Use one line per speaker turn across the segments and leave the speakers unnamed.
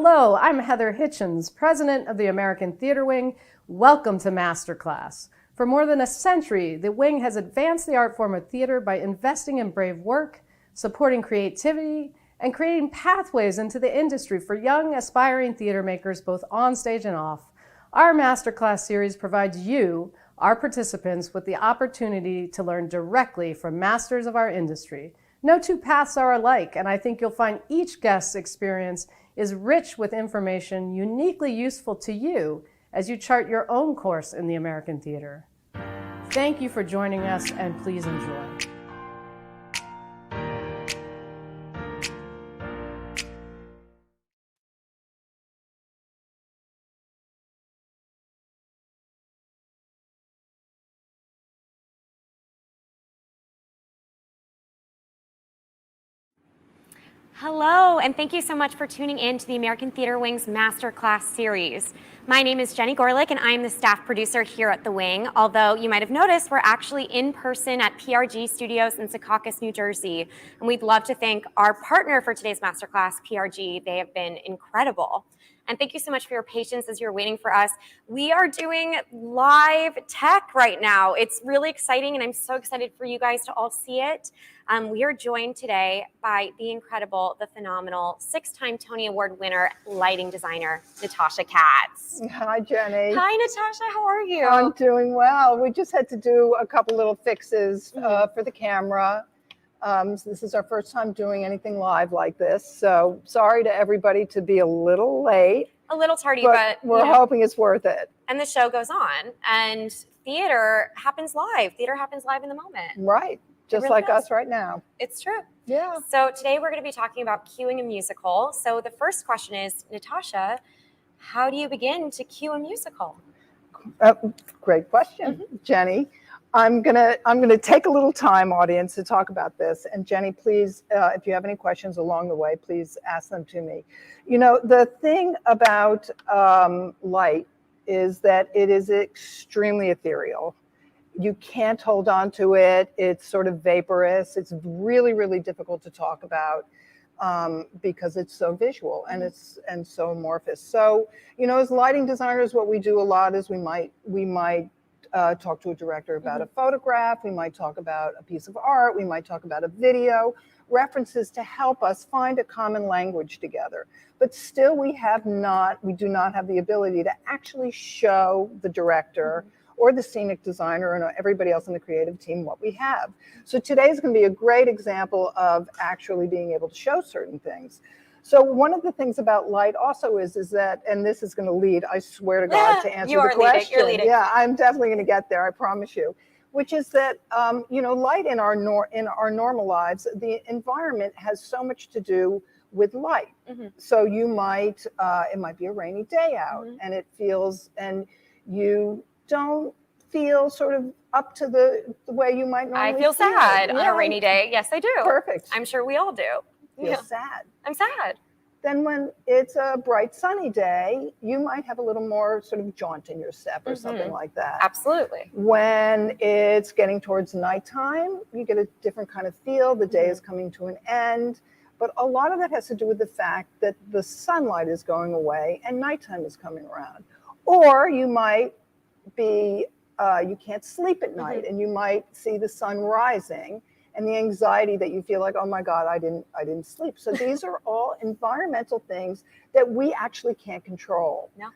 Hello, I'm Heather Hitchens, president of the American Theater Wing. Welcome to Masterclass. For more than a century, the Wing has advanced the art form of theater by investing in brave work, supporting creativity, and creating pathways into the industry for young, aspiring theater makers both on stage and off. Our Masterclass series provides you, our participants, with the opportunity to learn directly from masters of our industry. No two paths are alike, and I think you'll find each guest's experience is rich with information uniquely useful to you as you chart your own course in the American theater. Thank you for joining us, and please enjoy.
Hello, and thank you so much for tuning in to the American Theater Wing's Masterclass series. My name is Jenny Gorlick, and I am the staff producer here at the Wing. Although you might have noticed, we're actually in person at PRG Studios in Secaucus, New Jersey. And we'd love to thank our partner for today's Masterclass, PRG. They have been incredible. And thank you so much for your patience as you're waiting for us. We are doing live tech right now. It's really exciting, and I'm so excited for you guys to all see it. We are joined today by the incredible, the phenomenal, 6-time Tony Award winner, lighting designer, Natasha Katz.
Hi, Jenny.
Hi, Natasha. How are you?
I'm doing well. We just had to do a couple little fixes for the camera. So this is our first time doing anything live like this. So sorry to everybody to be a little late.
A little tardy, but
we're hoping it's worth it.
And the show goes on, and theater happens live. Theater happens live in the moment.
Right. Just
really
like
does.
us right now.
It's true.
Yeah.
So today we're going to be talking about cueing a musical. So the first question is, Natasha, how do you begin to cue a musical?
Great question, Jenny. I'm gonna take a little time, audience, to talk about this. And Jenny, please, if you have any questions along the way, please ask them to me. You know, the thing about light is that it is extremely ethereal. You can't hold on to it. It's sort of vaporous. It's really, really difficult to talk about because it's so visual and so amorphous. So, you know, as lighting designers, what we do a lot is we might talk to a director about a photograph. We might talk about a piece of art. We might talk about a video, references to help us find a common language together. But still, we do not have the ability to actually show the director or the scenic designer and everybody else in the creative team what we have. So today is going to be a great example of actually being able to show certain things. So one of the things about light also is that, and this is going to lead, I swear to God, to answer the question.
You're leading.
Yeah, I'm definitely going to get there, I promise you. Which is that, you know, light in our normal lives, the environment has so much to do with light. So you might, it might be a rainy day out, and it feels, and you don't feel sort of up to the way you might normally
feel. I feel sad on a rainy day. Yes, I do.
Perfect.
I'm sure we all do.
Feel sad.
I'm sad.
Then when it's a bright sunny day, you might have a little more sort of jaunt in your step or something like that.
Absolutely.
When it's getting towards nighttime, you get a different kind of feel. The day is coming to an end. But a lot of that has to do with the fact that the sunlight is going away and nighttime is coming around. Or you might be, you can't sleep at night and you might see the sun rising and the anxiety that you feel like, oh my God, I didn't sleep. So these are all environmental things that we actually can't control.
No.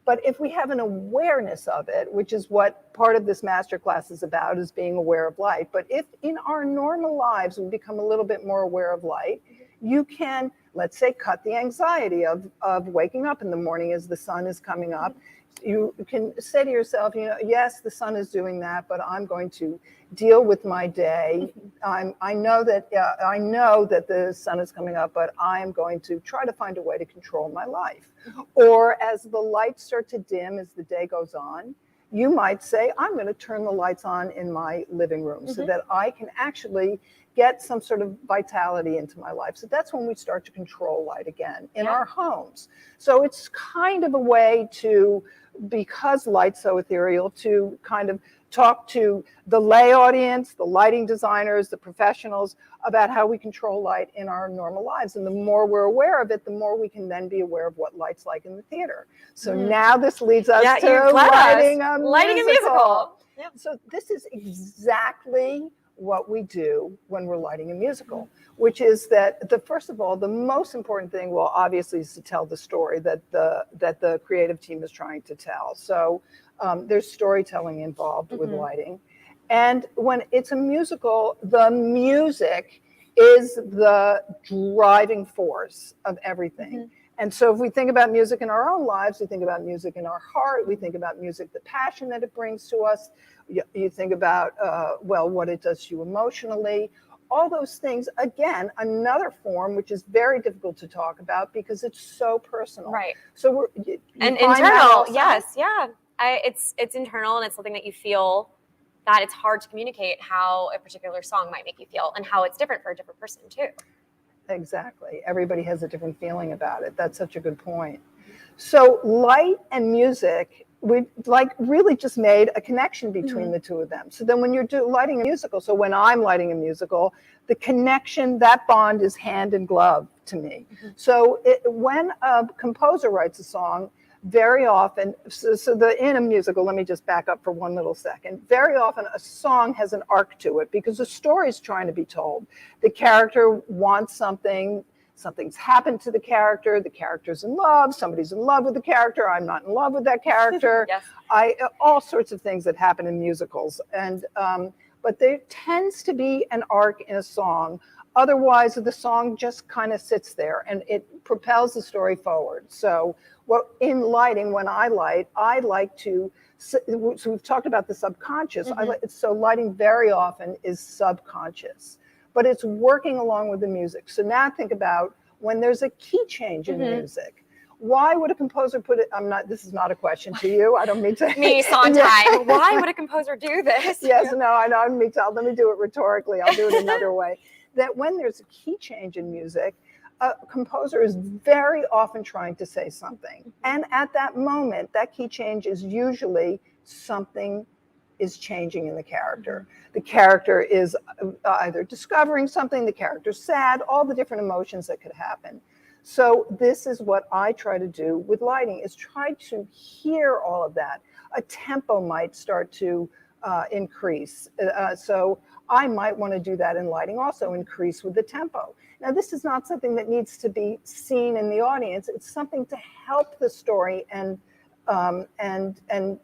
But if we have an awareness of it, which is what part of this masterclass is about, is being aware of light. But if in our normal lives we become a little bit more aware of light, you can, let's say, cut the anxiety of waking up in the morning as the sun is coming up. You can say to yourself, you know, yes, the sun is doing that, but I'm going to deal with my day. I know that the sun is coming up, but I am going to try to find a way to control my life. Or as the lights start to dim as the day goes on, you might say, I'm going to turn the lights on in my living room so that I can actually get some sort of vitality into my life. So that's when we start to control light again in our homes. So it's kind of a way to, because light's so ethereal, to kind of talk to the lay audience, the lighting designers, the professionals about how we control light in our normal lives. And the more we're aware of it, the more we can then be aware of what light's like in the theater. So now this leads us to lighting a musical.
Yep.
So this is exactly what we do when we're lighting a musical, which is that first of all, the most important thing, well, obviously, is to tell the story that the creative team is trying to tell. So there's storytelling involved with lighting. And when it's a musical, the music is the driving force of everything. And so if we think about music in our own lives, we think about music in our heart, we think about music, the passion that it brings to us. You think about, well, what it does to you emotionally, all those things. Again, another form, which is very difficult to talk about because it's so personal.
Right.
So
and internal, yes, yeah. It's internal, and it's something that you feel that it's hard to communicate how a particular song might make you feel and how it's different for a different person too.
Exactly. Everybody has a different feeling about it. That's such a good point. So light and music, we really just made a connection between the two of them. So then when you're lighting a musical, so when I'm lighting a musical, the connection, that bond is hand in glove to me. So when a composer writes a song, very often, in a musical, let me just back up for one little second. Very often a song has an arc to it because the story is trying to be told. The character wants something, something's happened to the character's in love, somebody's in love with the character, I'm not in love with that character.
Yes.
All sorts of things that happen in musicals. And but there tends to be an arc in a song. Otherwise, the song just kind of sits there and it propels the story forward. So in lighting, when I like to, so we've talked about the subconscious. So lighting very often is subconscious, but it's working along with the music. So now think about when there's a key change in music. Why would a composer put it? This is not a question to you. I don't mean to.
Me, Sondheim. Why would a composer do this?
Yes, no, I know. Let me do it rhetorically. I'll do it another way. That when there's a key change in music, a composer is very often trying to say something. And at that moment, that key change is usually something is changing in the character. The character is either discovering something, the character's sad, all the different emotions that could happen. So this is what I try to do with lighting, is try to hear all of that. A tempo might start to increase. So I might want to do that in lighting also, increase with the tempo. Now, this is not something that needs to be seen in the audience. It's something to help the story and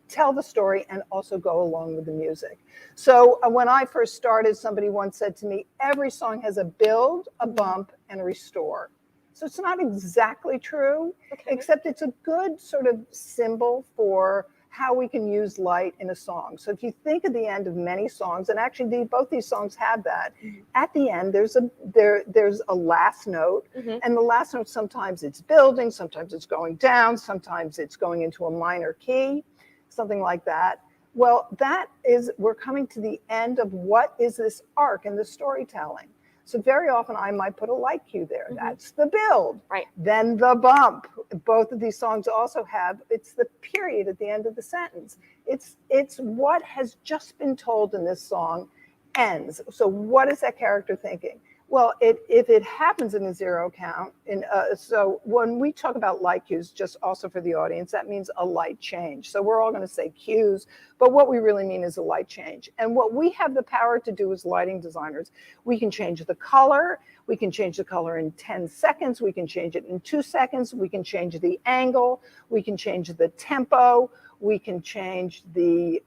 tell the story and also go along with the music. So when I first started, somebody once said to me, every song has a build, a bump, and a restore. So it's not exactly true, except it's a good sort of symbol for how we can use light in a song. So if you think at the end of many songs, and actually both these songs have that, at the end there's a last note, and the last note, sometimes it's building, sometimes it's going down, sometimes it's going into a minor key, something like that. Well, we're coming to the end of what is this arc in the storytelling. So very often I might put a light cue there. That's the build.
Right.
Then the bump. Both of these songs also have, it's the period at the end of the sentence. It's what has just been told in this song ends. So what is that character thinking? Well, if it happens in a zero count, so when we talk about light cues, just also for the audience, that means a light change. So we're all going to say cues, but what we really mean is a light change. And what we have the power to do as lighting designers, we can change the color. We can change the color in 10 seconds. We can change it in 2 seconds. We can change the angle. We can change the tempo. We can change the,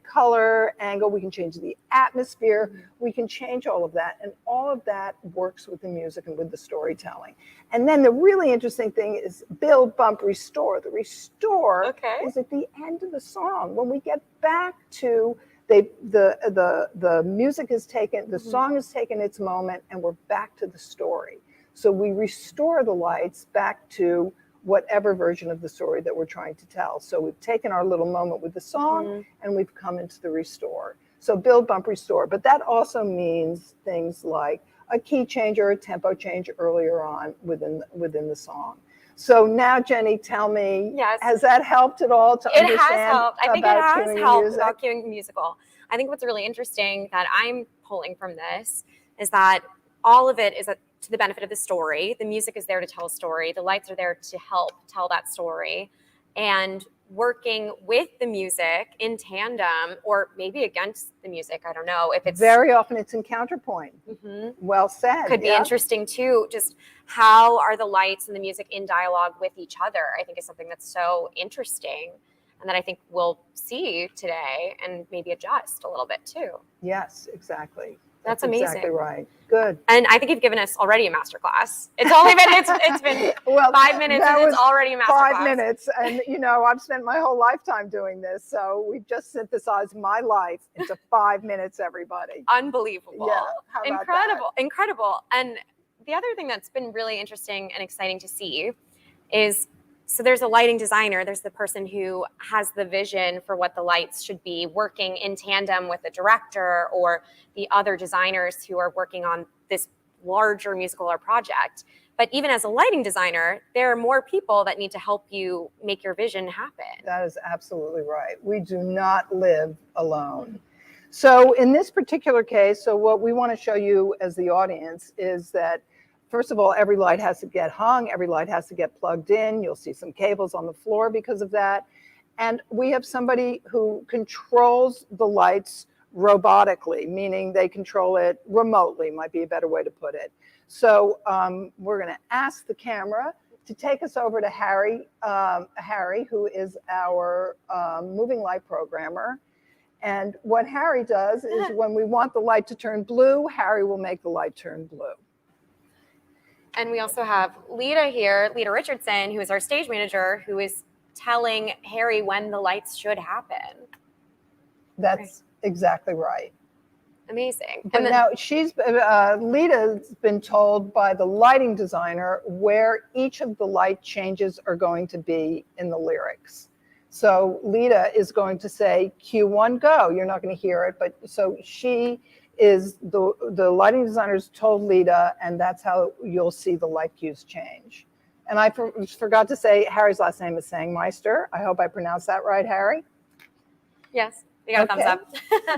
color, angle. We can change the atmosphere. We can change all of that. And all of that works with the music and with the storytelling. And then the really interesting thing is build, bump, restore. The restore is at the end of the song. When we get back to the music is taken, the song has taken its moment, and we're back to the story. So we restore the lights back to whatever version of the story that we're trying to tell. So we've taken our little moment with the song and we've come into the restore. So build, bump, restore. But that also means things like a key change or a tempo change earlier on within the song. So now, Jenny, tell me,
Yes.
has that helped at all to
It
understand
has helped. I think it
about
has
cueing
helped
music?
about cueing the musical. I think what's really interesting that I'm pulling from this is that all of it is to the benefit of the story. The music is there to tell a story. The lights are there to help tell that story. And working with the music in tandem, or maybe against the music, I don't know if it's
Very often it's in counterpoint.
Mhm.
Well said.
Could be
yeah.
interesting too. Just how are the lights and the music in dialogue with each other? I think is something that's so interesting, and that I think we'll see today and maybe adjust a little bit too.
Yes, exactly.
That's amazing.
Exactly right. Good.
And I think you've given us already a masterclass. It's only been it's been
Well,
5 minutes
that
and
was
it's already a masterclass.
5 minutes, and I've spent my whole lifetime doing this, so we've just synthesized my life into 5 minutes, everybody.
Unbelievable.
Yeah, how about
Incredible. Incredible. And the other thing that's been really interesting and exciting to see is, so there's a lighting designer, there's the person who has the vision for what the lights should be, working in tandem with the director or the other designers who are working on this larger musical or project. But even as a lighting designer, there are more people that need to help you make your vision happen.
That is absolutely right. We do not live alone. So in this particular case, so what we want to show you as the audience is that, first of all, every light has to get hung, every light has to get plugged in. You'll see some cables on the floor because of that. And we have somebody who controls the lights robotically, meaning they control it remotely, might be a better way to put it. So we're going to ask the camera to take us over to Harry, who is our moving light programmer. And what Harry does is when we want the light to turn blue, Harry will make the light turn blue.
And we also have Lita here, Lita Richardson, who is our stage manager, who is telling Harry when the lights should happen.
That's exactly right.
Amazing.
But now Lita's been told by the lighting designer where each of the light changes are going to be in the lyrics. So Lita is going to say, Q1, go. You're not going to hear it, but so she is the lighting designers told Lita, and that's how you'll see the light cues change. And I forgot to say Harry's last name is Sangmeister. I hope I pronounced that right, Harry.
Yes, you got a thumbs up.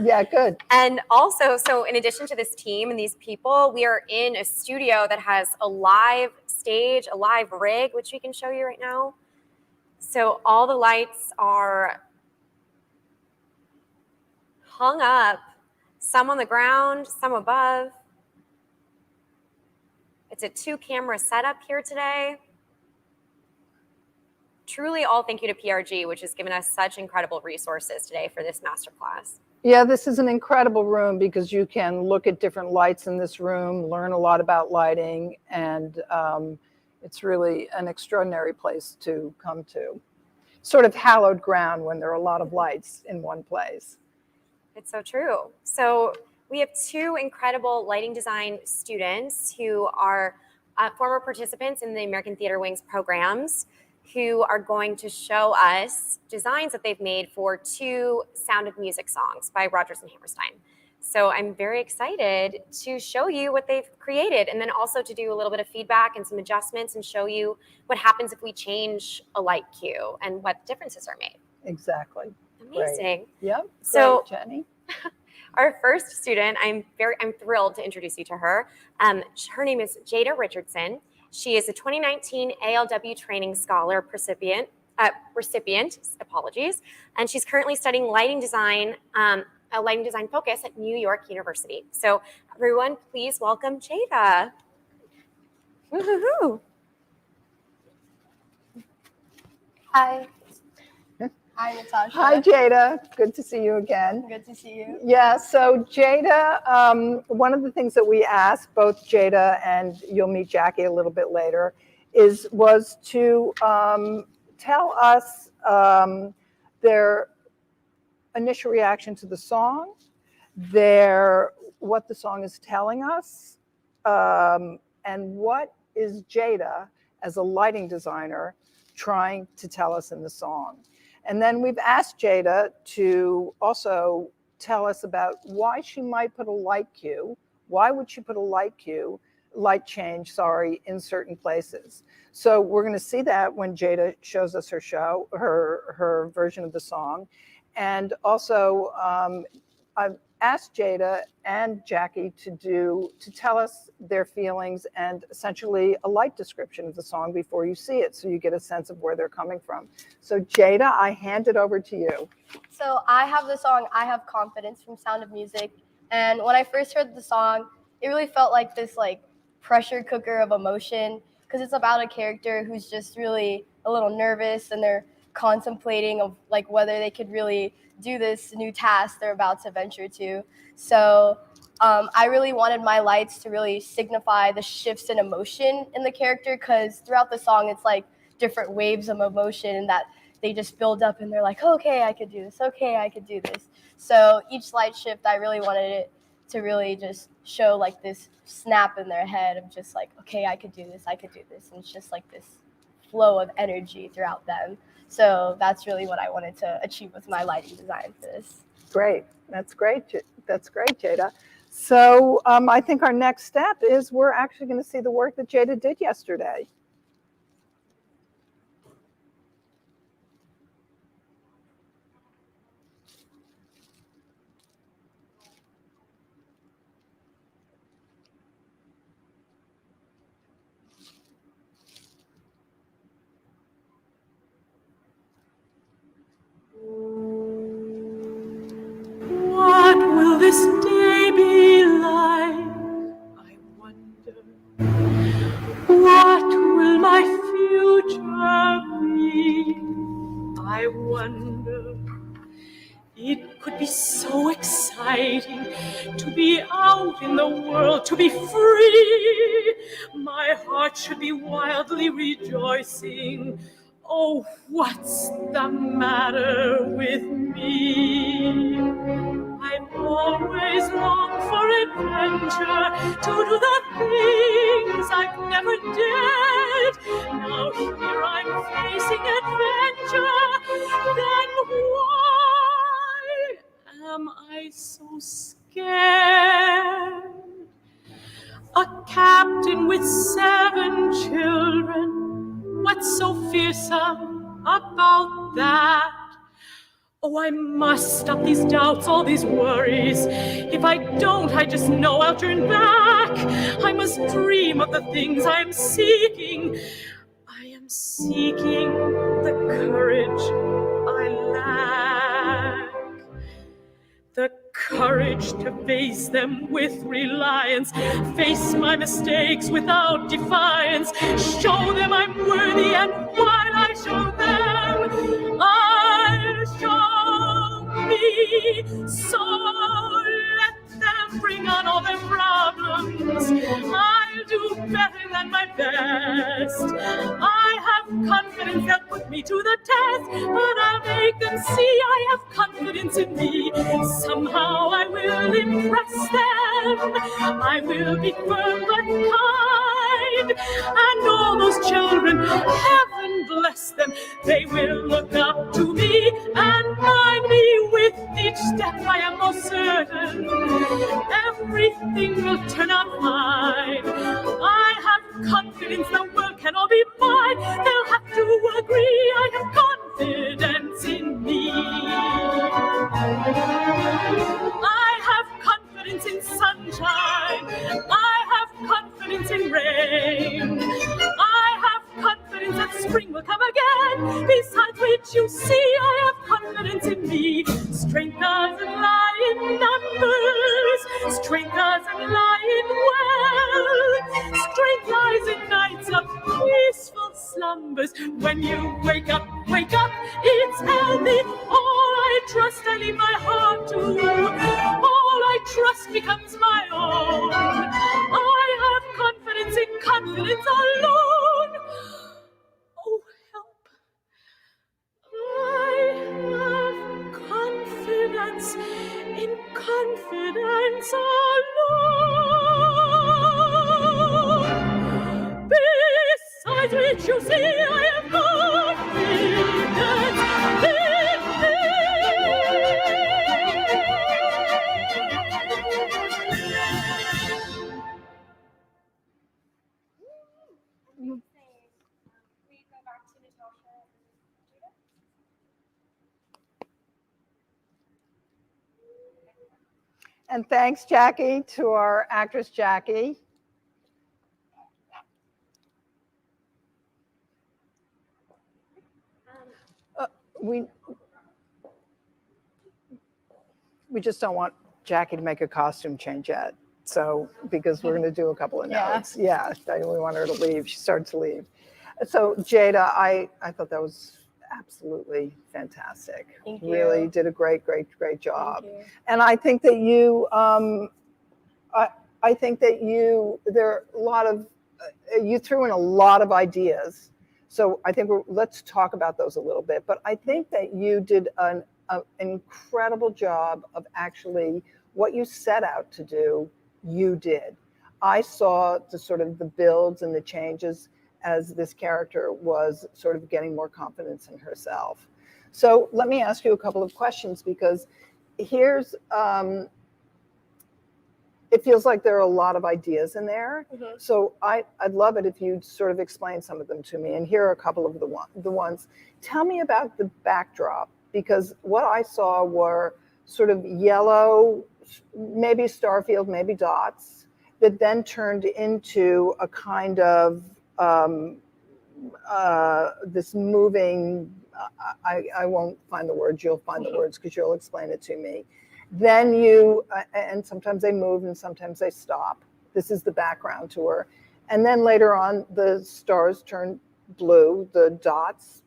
Yeah, good.
And also, so in addition to this team and these people, we are in a studio that has a live stage, a live rig, which we can show you right now. So all the lights are hung up, some on the ground, some above. It's a 2-camera setup here today. Truly all thank you to PRG, which has given us such incredible resources today for this masterclass.
Yeah, this is an incredible room because you can look at different lights in this room, learn a lot about lighting, and it's really an extraordinary place to come to. Sort of hallowed ground when there are a lot of lights in one place.
It's so true. So we have 2 incredible lighting design students who are former participants in the American Theater Wing's programs, who are going to show us designs that they've made for 2 Sound of Music songs by Rodgers and Hammerstein. So I'm very excited to show you what they've created, and then also to do a little bit of feedback and some adjustments and show you what happens if we change a light cue and what differences are made.
Exactly.
Amazing.
Great. Yep.
So
great, Jenny.
Our first student, I'm thrilled to introduce you to her. Her name is Jada Richardson. She is a 2019 ALW Training Scholar recipient, and she's currently studying lighting design, a lighting design focus at New York University. So everyone, please welcome Jada. Woo-hoo-hoo.
Hi. Hi, Natasha.
Hi, Jada. Good to see you again.
Good to see you.
Yeah, so Jada, one of the things that we asked both Jada and you'll meet Jackie a little bit later was to tell us their initial reaction to the song, what the song is telling us, and what is Jada as a lighting designer trying to tell us in the song. And then we've asked Jada to also tell us about why she might put a light cue. Why would she put a light cue change, in certain places. So we're going to see that when Jada shows us her version of the song. And also, I've asked Jada and Jackie to tell us their feelings and essentially a light description of the song before you see it, so you get a sense of where they're coming from. So Jada, I hand it over to you.
So I have the song I Have Confidence from Sound of Music. And when I first heard the song, it really felt like this pressure cooker of emotion, because it's about a character who's just really a little nervous, and they're contemplating of whether they could really do this new task they're about to venture to. So I really wanted my lights to really signify the shifts in emotion in the character, because throughout the song it's different waves of emotion, and that they just build up and they're like, okay, I could do this, okay, I could do this. So each light shift, I really wanted it to really just show this snap in their head of just okay, I could do this, I could do this. And it's just this flow of energy throughout them. So that's really what I wanted to achieve with my lighting design for this.
Great. That's great. That's great, Jada. So I think our next step is we're actually going to see the work that Jada did yesterday.
What will this day be like? I wonder. What will my future be? I wonder. It could be so exciting to be out in the world, to be free. My heart should be wildly rejoicing. Oh, what's the matter with me? I've always longed for adventure, to do the things I've never did. Now here I'm facing adventure. Then why am I so scared? A captain with 7 children. What's so fearsome about that? Oh, I must stop these doubts, all these worries. If I don't, I just know I'll turn back. I must dream of the things I am seeking. I am seeking the courage I lack. The courage to face them with reliance, face my mistakes without defiance, show them I'm worthy, and while I show them, I'll show me. So let them bring on all their problems. I'll do better than my best. I have confidence they'll put me to the test, but I'll make them see I have confidence in me. Somehow I will impress them. I will be firm but kind. And all those children, heaven bless them, they will look up to me and mind me with each step. I am most certain everything will turn out fine. I have confidence the world can all be mine. They'll have to agree I have confidence in me. I have confidence in sunshine. I have confidence in rain. I have confidence that spring will come again. Besides which, you see, I have confidence in me. Strength doesn't lie in numbers. Strength doesn't lie in wealth. Strength lies in nights of peaceful slumbers. When you wake up, it's healthy. All I trust, I leave my heart to. All I trust becomes my own. I have confidence in confidence alone. Oh, help. I have confidence in confidence alone. Besides which, you see, I have confidence in me.
And thanks, Jackie, to our actress, Jackie. We just don't want Jackie to make a costume change yet. So, because we're going to do a couple of notes. Yeah, we want her to leave. She started to leave. So, Jada, I thought that was absolutely fantastic.
Thank you.
Really did a great job. And I think that you, I think that there are a lot of, you threw in a lot of ideas. So I think let's talk about those a little bit. But I think that you did an incredible job of actually what you set out to do, you did. I saw the sort of the builds and the changes as this character was sort of getting more confidence in herself. So let me ask you a couple of questions, because here's, it feels like there are a lot of ideas in there.
Mm-hmm.
So I'd love it if you'd sort of explain some of them to me. And here are a couple of the ones. Tell me about the backdrop, because what I saw were sort of yellow, maybe Starfield, maybe dots, that then turned into a kind of this moving, I won't find the words, you'll find the words because you'll explain it to me. Then you, and sometimes they move and sometimes they stop. This is the background to her. And then later on, the stars turn blue, the dots,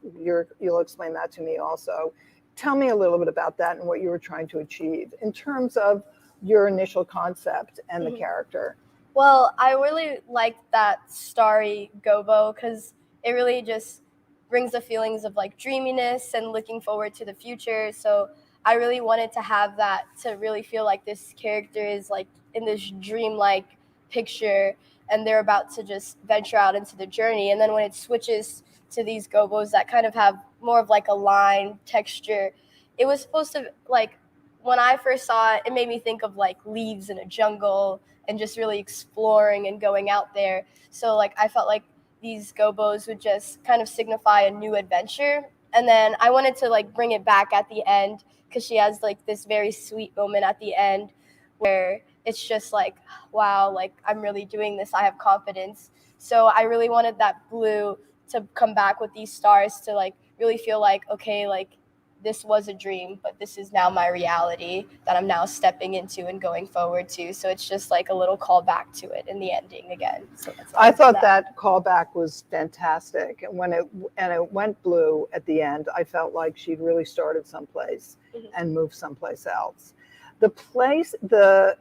you'll explain that to me also. Tell me a little bit about that and what you were trying to achieve in terms of your initial concept and the character.
Well, I really liked that starry gobo because it really just brings the feelings of like dreaminess and looking forward to the future. So I really wanted to have that to really feel like this character is like in this dreamlike picture and they're about to just venture out into the journey. And then when it switches to these gobos that kind of have more of like a line texture, it was supposed to, like, when I first saw it, it made me think of like leaves in a jungle and just really exploring and going out there. So like I felt like these gobos would just kind of signify a new adventure. And then I wanted to like bring it back at the end because she has like this very sweet moment at the end where it's just like, wow, like I'm really doing this. I have confidence. So I really wanted that blue to come back with these stars to like really feel like, okay, like this was a dream, but this is now my reality that I'm now stepping into and going forward to. So it's just like a little callback to it in the ending again. So that's
I thought that callback was fantastic. And when it went blue at the end, I felt like she'd really started someplace and moved someplace else. The place, the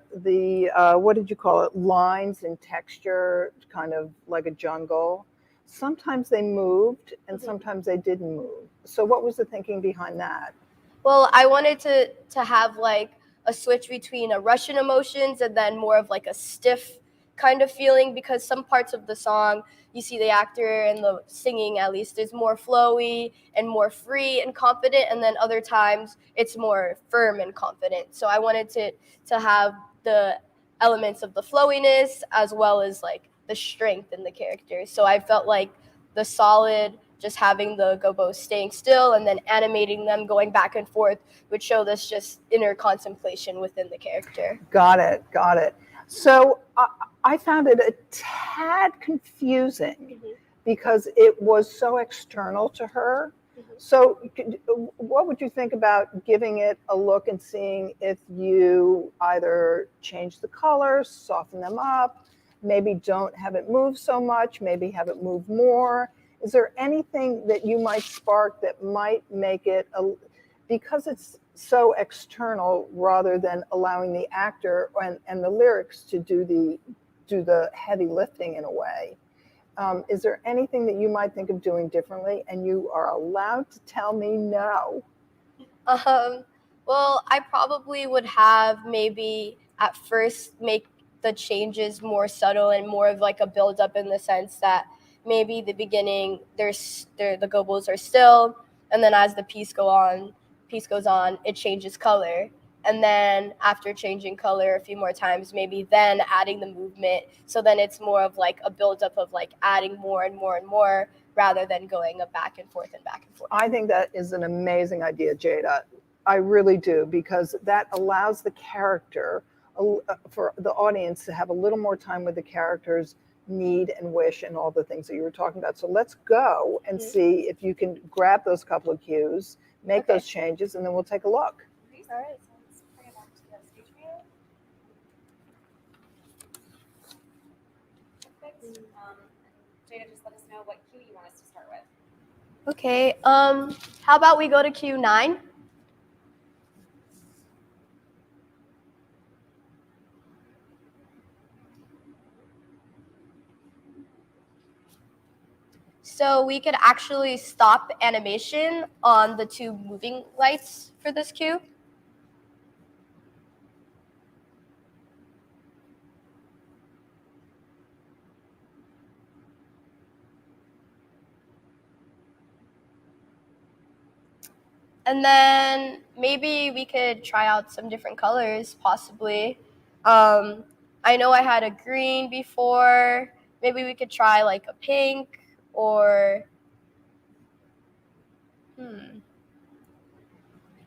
what did you call it? Lines and texture, kind of like a jungle. Sometimes they moved and sometimes they didn't move. So what was the thinking behind that?
Well, I wanted to have like a switch between a Russian emotions and then more of like a stiff kind of feeling, because some parts of the song, you see the actor and the singing at least is more flowy and more free and confident, and then other times it's more firm and confident. So I wanted to have the elements of the flowiness as well as like the strength in the character. So I felt like the solid, just having the gobos staying still and then animating them going back and forth would show this just inner contemplation within the character.
Got it. So I found it a tad confusing because it was so external to her. So what would you think about giving it a look and seeing if you either change the colors, soften them up, maybe don't have it move so much, maybe have it move more? Is there anything that you might spark that might make it, because it's so external rather than allowing the actor and the lyrics to do the heavy lifting in a way? Is there anything that you might think of doing differently? And you are allowed to tell me no.
Well, I probably would have maybe at first make the changes more subtle and more of like a build up, in the sense that maybe the beginning the gobos are still, and then as the piece goes on, it changes color. And then after changing color a few more times, maybe then adding the movement. So then it's more of like a buildup of like adding more and more and more rather than going back and forth and back and forth.
I think that is an amazing idea, Jada. I really do, because that allows the character for the audience to have a little more time with the characters' need and wish and all the things that you were talking about. So let's go and see if you can grab those couple of cues, make those changes, and then we'll take a look.
All right. So let's bring it back to the stage view.
Perfect. Jada, just let us know what cue you want us to start with.
Okay. How about we go to cue 9? So we could actually stop animation on the 2 moving lights for this cue. And then maybe we could try out some different colors, possibly. I know I had a green before. Maybe we could try like a pink or I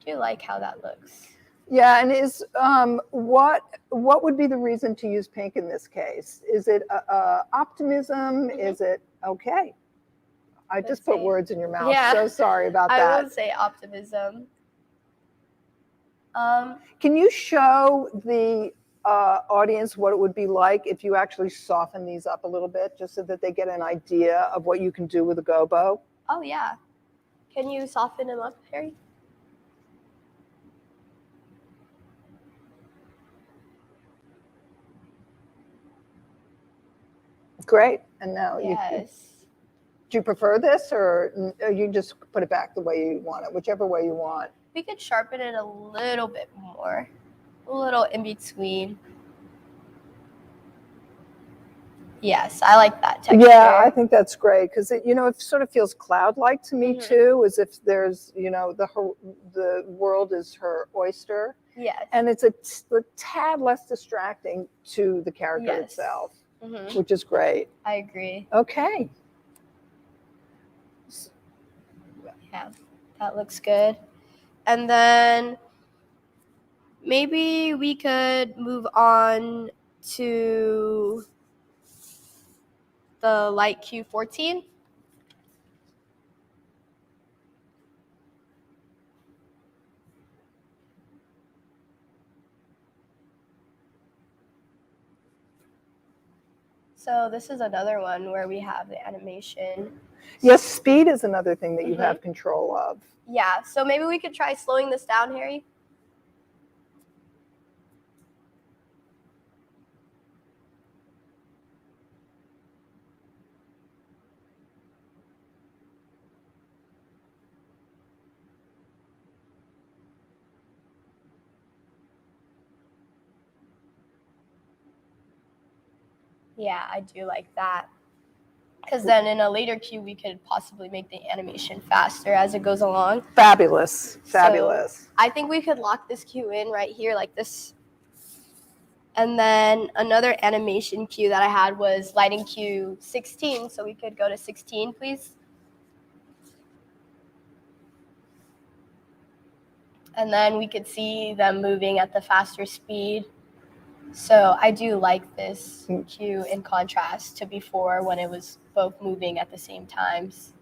do like how that looks.
Yeah, and is what would be the reason to use pink in this case? Is it optimism? Is it okay? I just put words in your mouth.
Yeah.
So sorry about
I
that.
would say optimism.
Can you show the audience what it would be like if you actually soften these up a little bit, just so that they get an idea of what you can do with a gobo?
Oh yeah. Can you soften him up, Harry?
Great. And now
Yes.
do you prefer this, or you just put it back the way you want it, whichever way you want?
We could sharpen it a little bit more, a little in between. Yes, I like that texture.
Yeah, I think that's great because it sort of feels cloud-like to me too, as if there's, the world is her oyster,
Yes.
and it's a tad less distracting to the character
Yes.
itself,
Mhm.
which is great.
I agree.
Okay.
Yeah, that looks good. And then maybe we could move on to the light Q14. So this is another one where we have the animation.
Yes, speed is another thing that you have control of.
Yeah, so maybe we could try slowing this down, Harry. Yeah, I do like that. Because then in a later cue, we could possibly make the animation faster as it goes along.
Fabulous. Fabulous.
I think we could lock this cue in right here like this. And then another animation cue that I had was lighting cue 16. So we could go to 16, please. And then we could see them moving at the faster speed. So I do like this cue in contrast to before when it was both moving at the same times.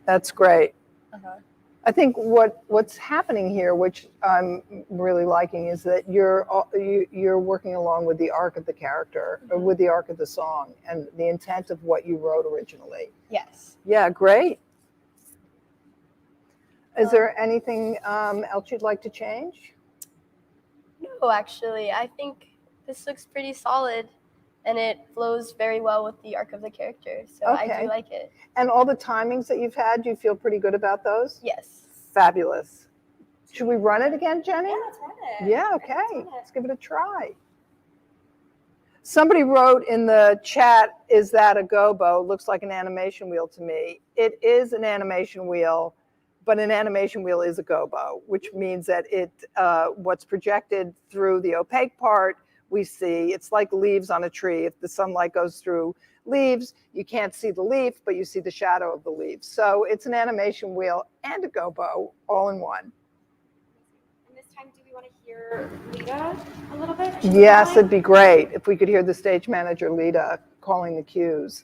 That's great.
Uh-huh.
I think what's happening here, which I'm really liking, is that you're working along with the arc of the character, or with the arc of the song, and the intent of what you wrote originally.
Yes.
Yeah, great. Is there anything else you'd like to change?
No, actually, I think this looks pretty solid, and it flows very well with the arc of the character. So I
Okay.
do like it.
And all the timings that you've had, do you feel pretty good about those?
Yes.
Fabulous. Should we run it again, Jenny?
Yeah, let's run it.
Yeah, okay. Let's give it a try. Somebody wrote in the chat, is that a gobo? Looks like an animation wheel to me. It is an animation wheel, but an animation wheel is a gobo, which means that what's projected through the opaque part, we see. It's like leaves on a tree. If the sunlight goes through leaves, you can't see the leaf, but you see the shadow of the leaves. So it's an animation wheel and a gobo all in one.
And this time, do we want want to hear Lita a little bit?
Yes, it'd be great if we could hear the stage manager, Lita, calling the cues.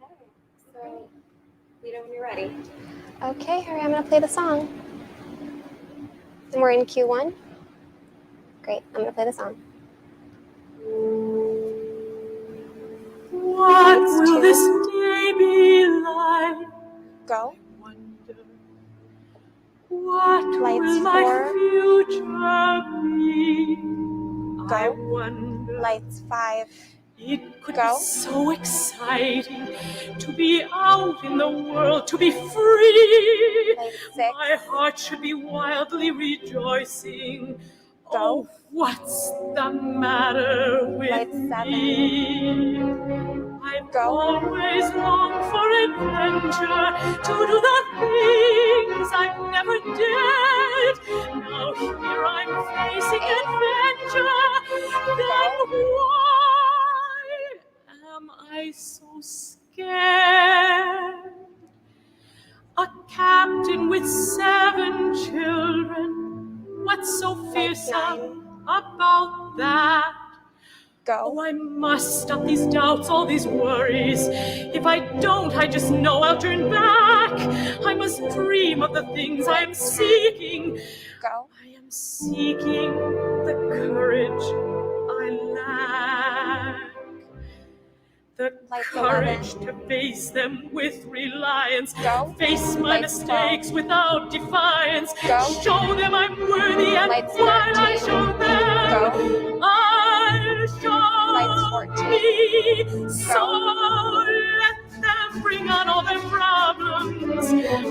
Okay, so Lita, when you're ready.
Okay, Harry, I'm going to play the song. And we're in Q1. Great, I'm going to play the song.
What will this day be like?
Go.
Wonder. What
Lights
will my
4.
future be? I
Go.
wonder.
Lights 5.
It could
Go.
be so exciting to be out in the world, to be free.
Lights 6.
My heart should be wildly rejoicing.
Go.
Oh, what's the matter with
Lights 7.
me? I've
Go.
always longed for adventure, to do the things I never did. Now here I'm facing adventure. Then why am I so scared? A captain with 7 children. What's so fearsome about that?
Go.
Oh, I must stop these doubts, all these worries. If I don't, I just know I'll turn back. I must dream of the things I am seeking.
Go.
I am seeking the courage I lack. The
Lights
courage
11.
to face them with reliance.
Go.
Face my
Lights
mistakes
12.
without defiance.
Go.
Show them I'm worthy, and
Lights
while I
13.
show them,
Go.
I'll show
Lights 14.
me. So let them bring on all their problems.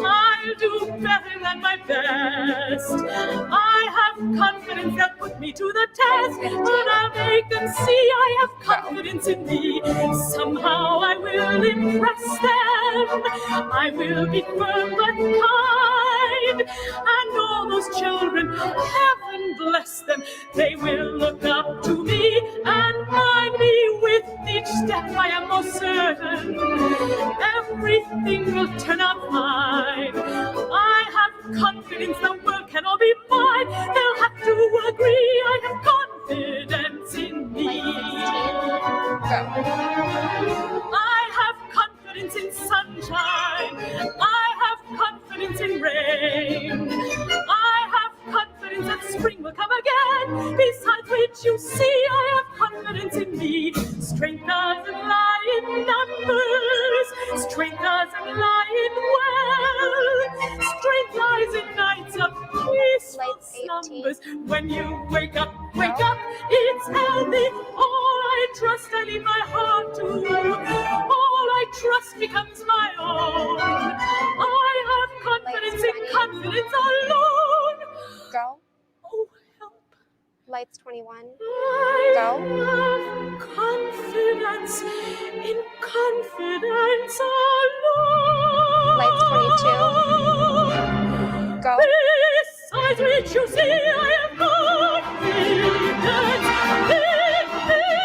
I'll do better than my best. I have confidence that put me to the test, but I'll make them see I have confidence in me. Somehow I will impress them. I will be firm but kind. And all those children, heaven bless them, they will look up to me and mind me with each step. I am most certain everything will turn out fine. I have confidence the world can all be mine. They'll have to agree I have confidence in me. I have confidence in sunshine. I have confidence in rain. I have confidence that spring will come again. Besides which, you see, I have confidence in me. Strength doesn't lie in numbers. Strength doesn't lie in wealth. Strength lies in nights of peaceful
Lights 18.
slumbers. When you wake up, it's healthy. All I trust, I leave my heart to. All I trust becomes my own. I have confidence in confidence alone.
Go.
Oh, help.
Lights 21.
I
Go.
have confidence in confidence alone.
Lights 22. Go.
Besides which, you see, I have confidence.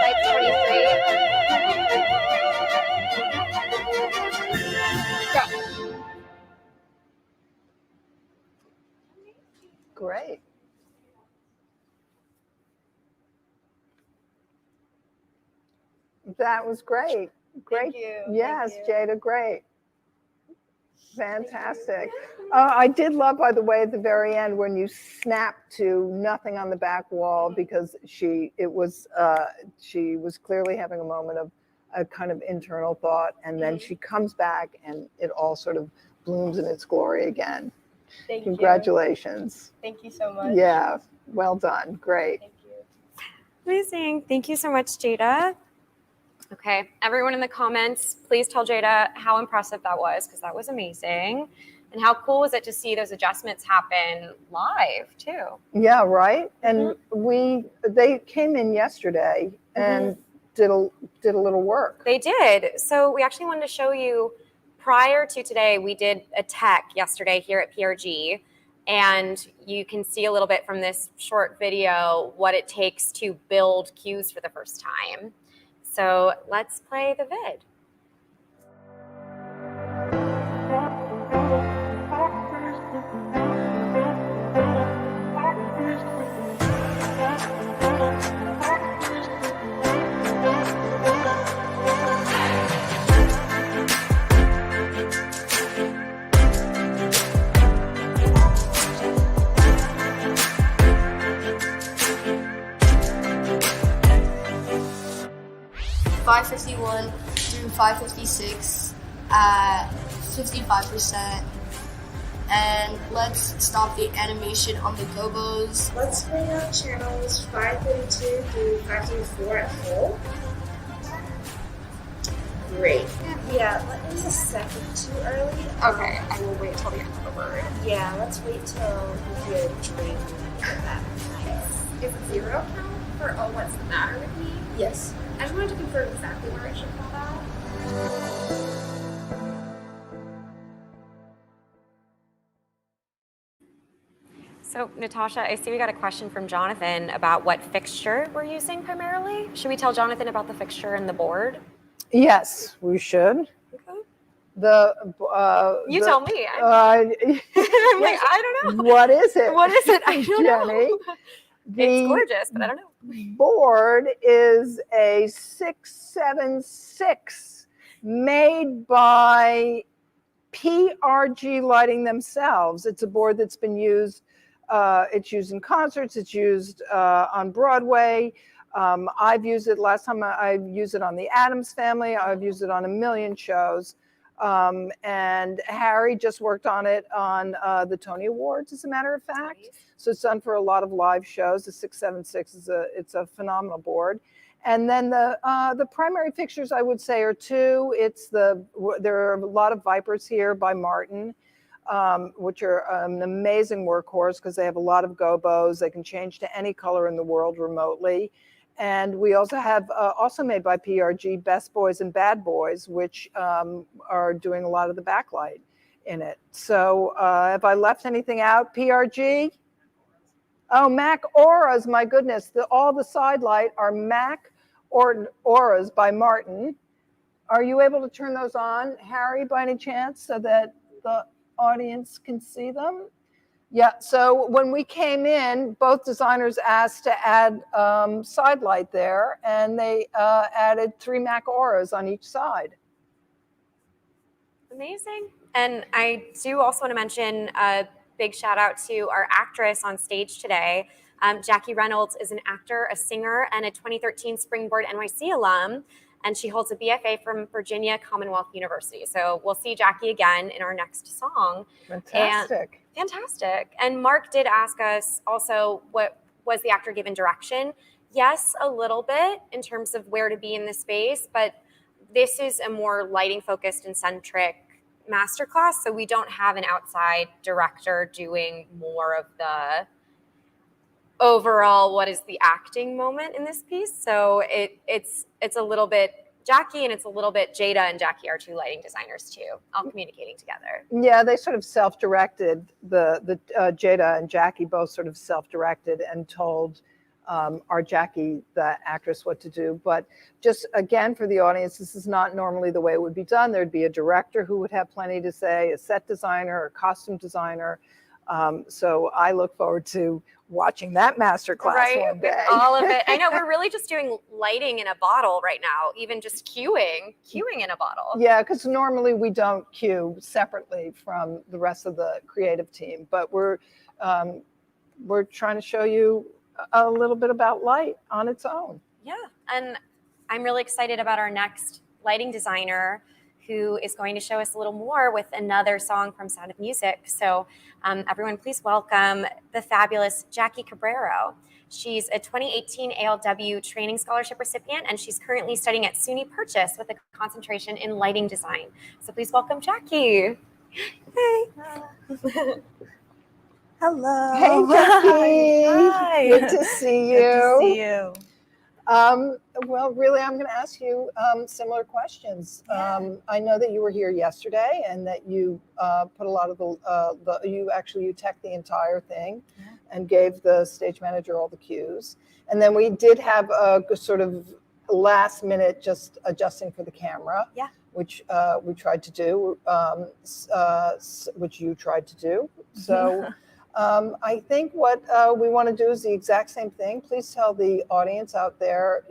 Lights 23. Go.
Great. That was great. Great.
Thank you.
Yes,
Thank you.
Jada, great. Fantastic. I did love, by the way, at the very end when you snapped to nothing on the back wall, because she was clearly having a moment of a kind of internal thought, and then she comes back and it all sort of blooms in its glory again.
Thank
Congratulations.
you. Thank you so much.
Yeah, well done. Great.
Thank you.
Amazing. Thank you so much, Jada. Okay, everyone in the comments, please tell Jada how impressive that was, because that was amazing. And how cool was it to see those adjustments happen live, too?
Yeah, right. And they came in yesterday and did a little work.
They did. So we actually wanted to show you, prior to today, we did a tech yesterday here at PRG. And you can see a little bit from this short video what it takes to build cues for the first time. So let's play the vid.
551 through 556 at 55%. And let's stop the animation on the gobos.
Let's bring out channels 532 through 534 at full. Great. Yeah, is a second too early.
Okay, I will wait till the end of the word.
Yeah, let's wait till we hear dream at that.
Is 0 count for oh what's the matter with me?
Yes.
I just wanted to confirm exactly where it should fall out.
So, Natasha, I see we got a question from Jonathan about what fixture we're using primarily. Should we tell Jonathan about the fixture and the board?
Yes, we should.
Okay.
You
tell me.
I'm
like, I don't know.
What is it?
What is it? I don't
Jenny?
know. It's gorgeous, but I don't know.
Board is a 676 made by PRG Lighting themselves. It's a board that's been used. It's used in concerts. It's used on Broadway. I've used it last time. I've used it on The Addams Family. I've used it on a million shows. And Harry just worked on it on the Tony Awards, as a matter of fact.
Nice.
So it's done for a lot of live shows. The 676 it's a phenomenal board. And then the primary fixtures, I would say, are two. There are a lot of Vipers here by Martin, which are an amazing workhorse because they have a lot of gobos. They can change to any color in the world remotely. And we also have, also made by PRG, Best Boys and Bad Boys, which are doing a lot of the backlight in it. So have I left anything out? PRG? Oh, Mac Auras, my goodness. All the side light are Mac Auras by Martin. Are you able to turn those on, Harry, by any chance, so that the audience can see them? Yeah, so when we came in, both designers asked to add side light there, and they added 3 Mac Auras on each side.
Amazing. And I do also want to mention a big shout out to our actress on stage today. Jackie Reynolds is an actor, a singer, and a 2013 Springboard NYC alum. And she holds a BFA from Virginia Commonwealth University. So we'll see Jackie again in our next song.
Fantastic.
Fantastic. And Mark did ask us also, what was the actor given direction? Yes, a little bit in terms of where to be in the space, but this is a more lighting focused and centric masterclass. So we don't have an outside director doing more of the overall, what is the acting moment in this piece. So it's a little bit Jackie and it's a little bit Jada, and Jackie are 2 lighting designers too, all communicating together.
Yeah, they sort of self-directed. The Jada and Jackie both sort of self-directed and told our Jackie, the actress, what to do. But just again, for the audience, this is not normally the way it would be done. There'd be a director who would have plenty to say, a set designer, a costume designer. So I look forward to watching that masterclass one day.
All of it. I know we're really just doing lighting in a bottle right now, even just cueing in a bottle.
Yeah, because normally we don't cue separately from the rest of the creative team, but we're trying to show you a little bit about light on its own.
Yeah, and I'm really excited about our next lighting designer, who is going to show us a little more with another song from Sound of Music. So everyone, please welcome the fabulous Jackie Cabrero. She's a 2018 ALW Training Scholarship recipient, and she's currently studying at SUNY Purchase with a concentration in lighting design. So please welcome Jackie. Hey.
Hello.
Hey, Jackie.
Hi.
Good to see you.
Good to see you.
Well, really, I'm going to ask you similar questions. I know that you were here yesterday and that you put a lot of you teched the entire thing and gave the stage manager all the cues. And then we did have a sort of last minute just adjusting for the camera, which we tried to do, which you tried to do. So I think what we want to do is the exact same thing. Please tell the audience out there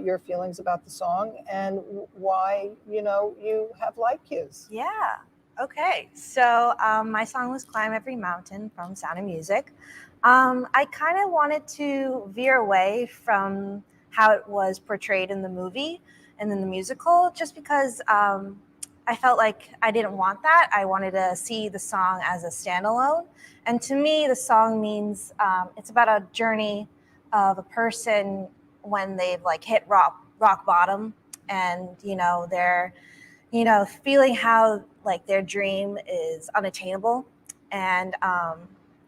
your feelings about the song and why, you have light cues.
Yeah. Okay. So my song was Climb Every Mountain from Sound of Music. I kind of wanted to veer away from how it was portrayed in the movie and in the musical, just because I felt like I didn't want that. I wanted to see the song as a standalone. And to me, the song means it's about a journey of a person when they've like hit rock bottom, and they're feeling how like their dream is unattainable. And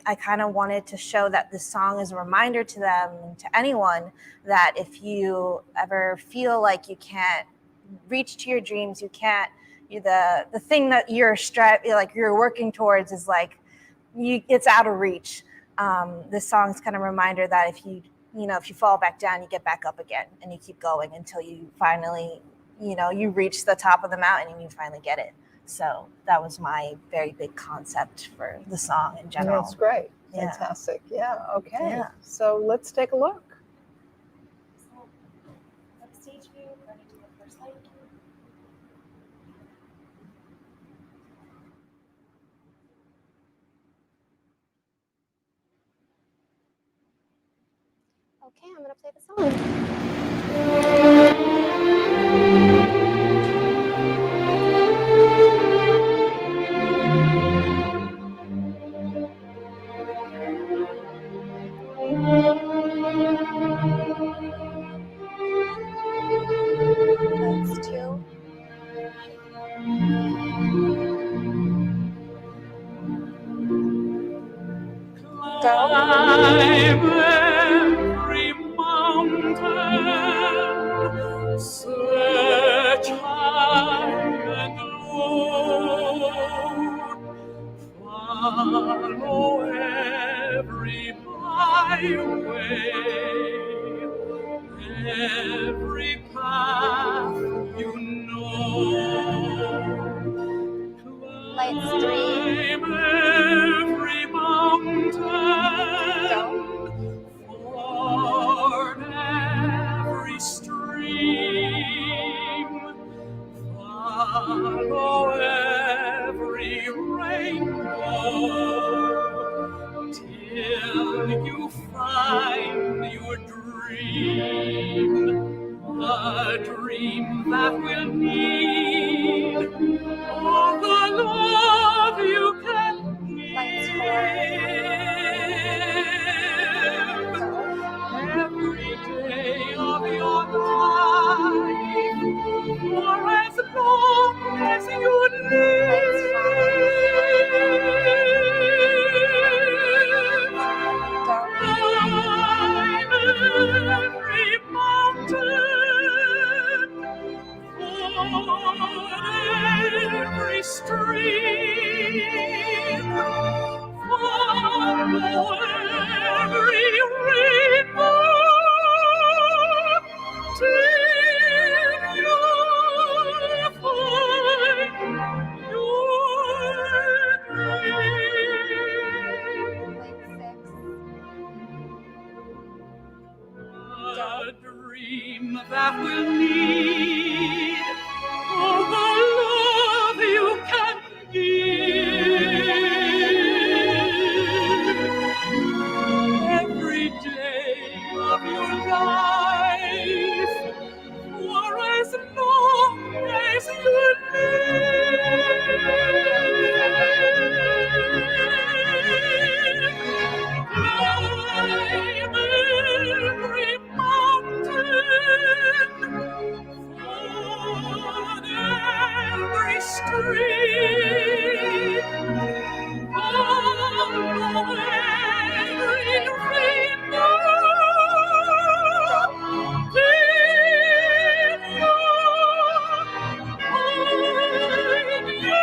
I kind of wanted to show that this song is a reminder to them and to anyone that if you ever feel like you can't reach to your dreams, you can't, the thing that you're working towards is like it's out of reach. This song's kind of a reminder that if you fall back down, you get back up again and you keep going until you finally, you reach the top of the mountain and you finally get it. So that was my very big concept for the song in general.
That's great.
Yeah.
Fantastic. Yeah. Okay.
Yeah.
So let's take a look.
Stage view, ready to the first light.
Okay, I'm gonna play the song. That's 2.
Climb every mountain, search high and low, follow every byway, every path you know.
Lights 3.
Climb every mountain, ford every stream, follow every rainbow, till you find your dream, a dream that will need all the love you can
Lights 4.
every day of your life, for as long as you live. Climb every mountain, ford every stream, follow every rainbow, till you find your dream. A dream that will need all the love you can give. Every day of your life, for as long as you live. Climb every mountain, ford every stream, follow every rainbow, till you find your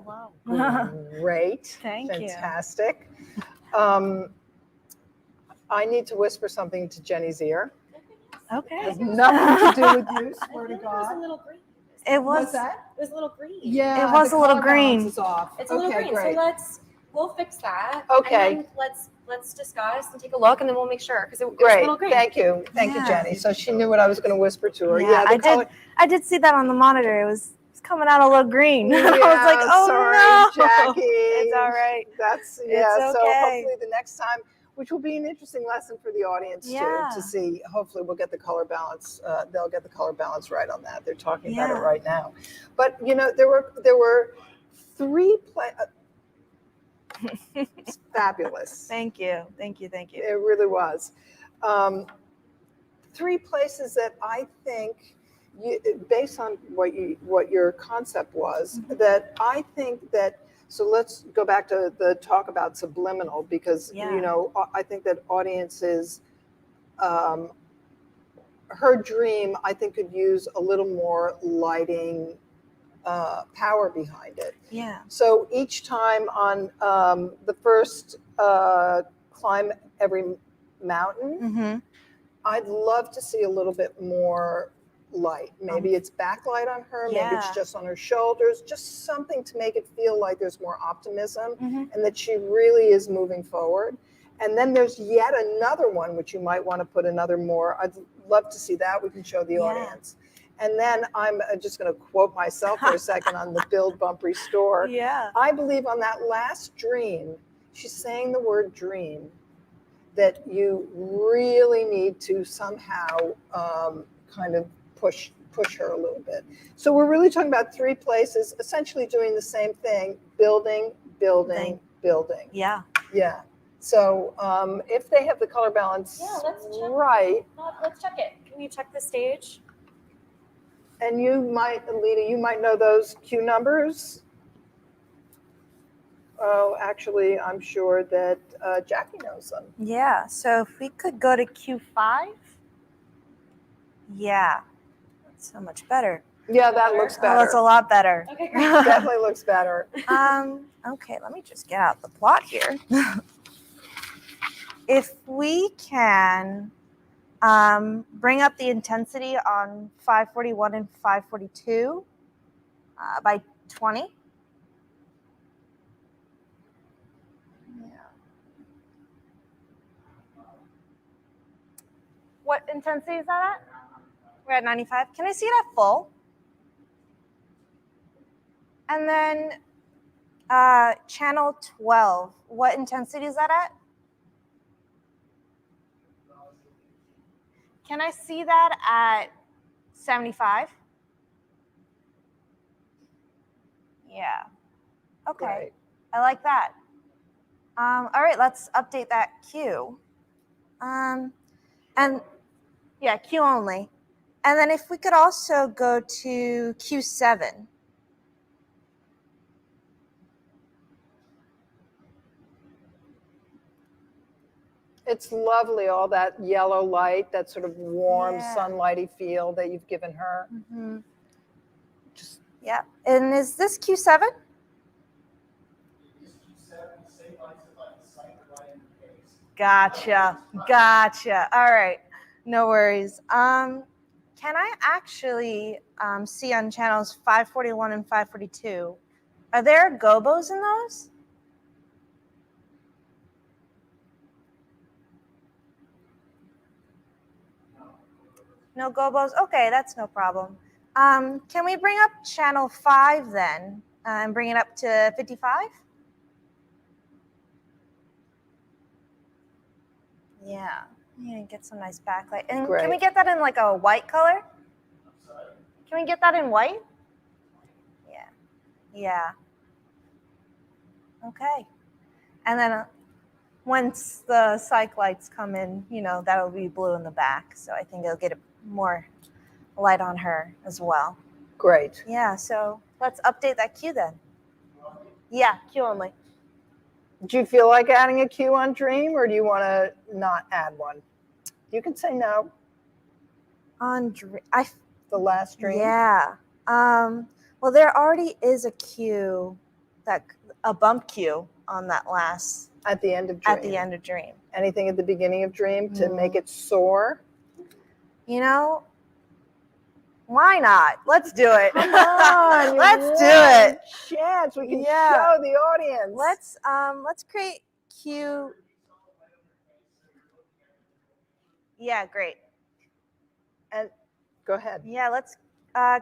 wow.
Great.
Thank you.
Fantastic. I need to whisper something to Jenny's ear.
Okay.
Has nothing to do with you, swear to
There's a
God.
little green.
It was.
What's that?
It was a little green.
Yeah,
It was
the
a little
color balance
green.
is off.
It's a little
Okay,
green.
great.
So we'll fix that.
Okay.
And then let's discuss and take a look, and then we'll make sure because it was a
Great.
little green.
Thank you,
Yeah.
Jenny. So she knew what I was going to whisper to her.
Yeah,
the
I did see that on the monitor. It was coming out a little green. I was like,
Yeah,
oh
sorry,
no,
Jackie.
It's all right.
That's
It's
So
okay.
hopefully the next time, which will be an interesting lesson for the audience
Yeah.
to see. Hopefully we'll get the color balance. They'll get the color balance right on that. They're talking about it
Yeah.
right now. But there were three it's fabulous.
Thank you.
It really was. Three places that I think, based on what your concept was, that I think that. So let's go back to the talk about subliminal, because I think that audiences, her dream, I think, could use a little more lighting power behind it.
Yeah.
So each time on the first climb every mountain,
Mm-hmm.
I'd love to see a little bit more light. Maybe it's backlight on her, maybe it's
Yeah.
just on her shoulders, just something to make it feel like there's more optimism
Mm-hmm.
and that she really is moving forward. And then there's yet another one, which you might want to put another more. I'd love to see that. We can show the
Yeah.
audience. And then I'm just going to quote myself for a second on the Build, Bump, Restore.
Yeah.
I believe on that last dream, she's saying the word dream, that you really need to somehow kind of push her a little bit. So we're really talking about three places, essentially doing the same thing: building, building, building.
Yeah.
Yeah. So if they have the color balance
let's check.
right,
Let's check it. Can you check the stage?
and you might, Alita, you might know those cue numbers. Oh, actually, I'm sure that Jackie knows them.
Yeah. So if we could go to Q5. Yeah. That's so much better.
Yeah, that looks
Oh,
better.
that's a lot better.
Okay, great.
Definitely looks better.
Okay, let me just get out the plot here. If we can bring up the intensity on 541 and 542 by 20. What intensity is that at? We're at 95. Can I see it at full? And then channel 12. What intensity is that at? Can I see that at 75? Yeah. Okay.
Right.
I like that. All right, let's update that Q. And yeah, Q only. And then if we could also go to Q7.
It's lovely, all that yellow light, that sort of warm,
Yeah.
sunlighty feel that you've given her.
Mm-hmm.
Just
Yeah. And is this Q7? Gotcha. All right. No worries. Can I actually see on channels 541 and 542? Are there gobos in those? No gobos? Okay, that's no problem. Can we bring up channel 5 then and bring it up to 55? Yeah, get some nice backlight. And
Great.
can we get that in like a white color? Can we get that in white? Yeah. Okay. And then once the psych lights come in, that'll be blue in the back. So I think it'll get more light on her as well.
great.
Yeah, so let's update that Q then. Yeah, Q only.
Do you feel like adding a cue on Dream, or do you want to not add one? You can say no.
On
The last Dream.
Yeah. Well, there already is a Q, a bump Q on that last
At the end of Dream.
at the end of Dream.
Anything at the beginning of Dream to make it soar?
Why not? Let's do it.
Come on, you
Let's do
one
it.
Chance we can
Yeah.
show the audience.
Let's create cue. Yeah, great.
And go ahead.
Yeah, let's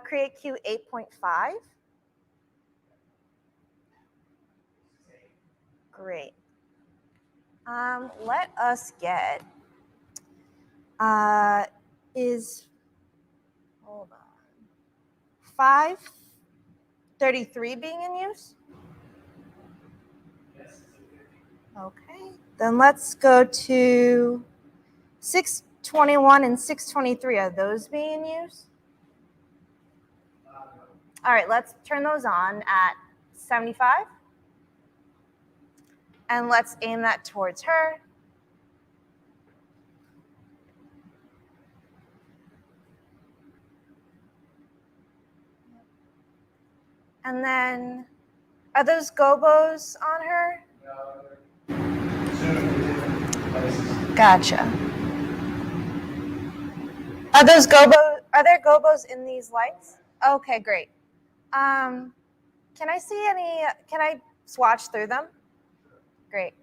create cue 8.5. Great. Let us get hold on, 533 being in use? Okay, then let's go to 621 and 623. Are those being in use? All right, let's turn those on at 75. And let's aim that towards her. And then, are those gobos on her? Gotcha. Are those gobos? Are there gobos in these lights? Okay, great. Can I see any? Can I swatch through them? Great.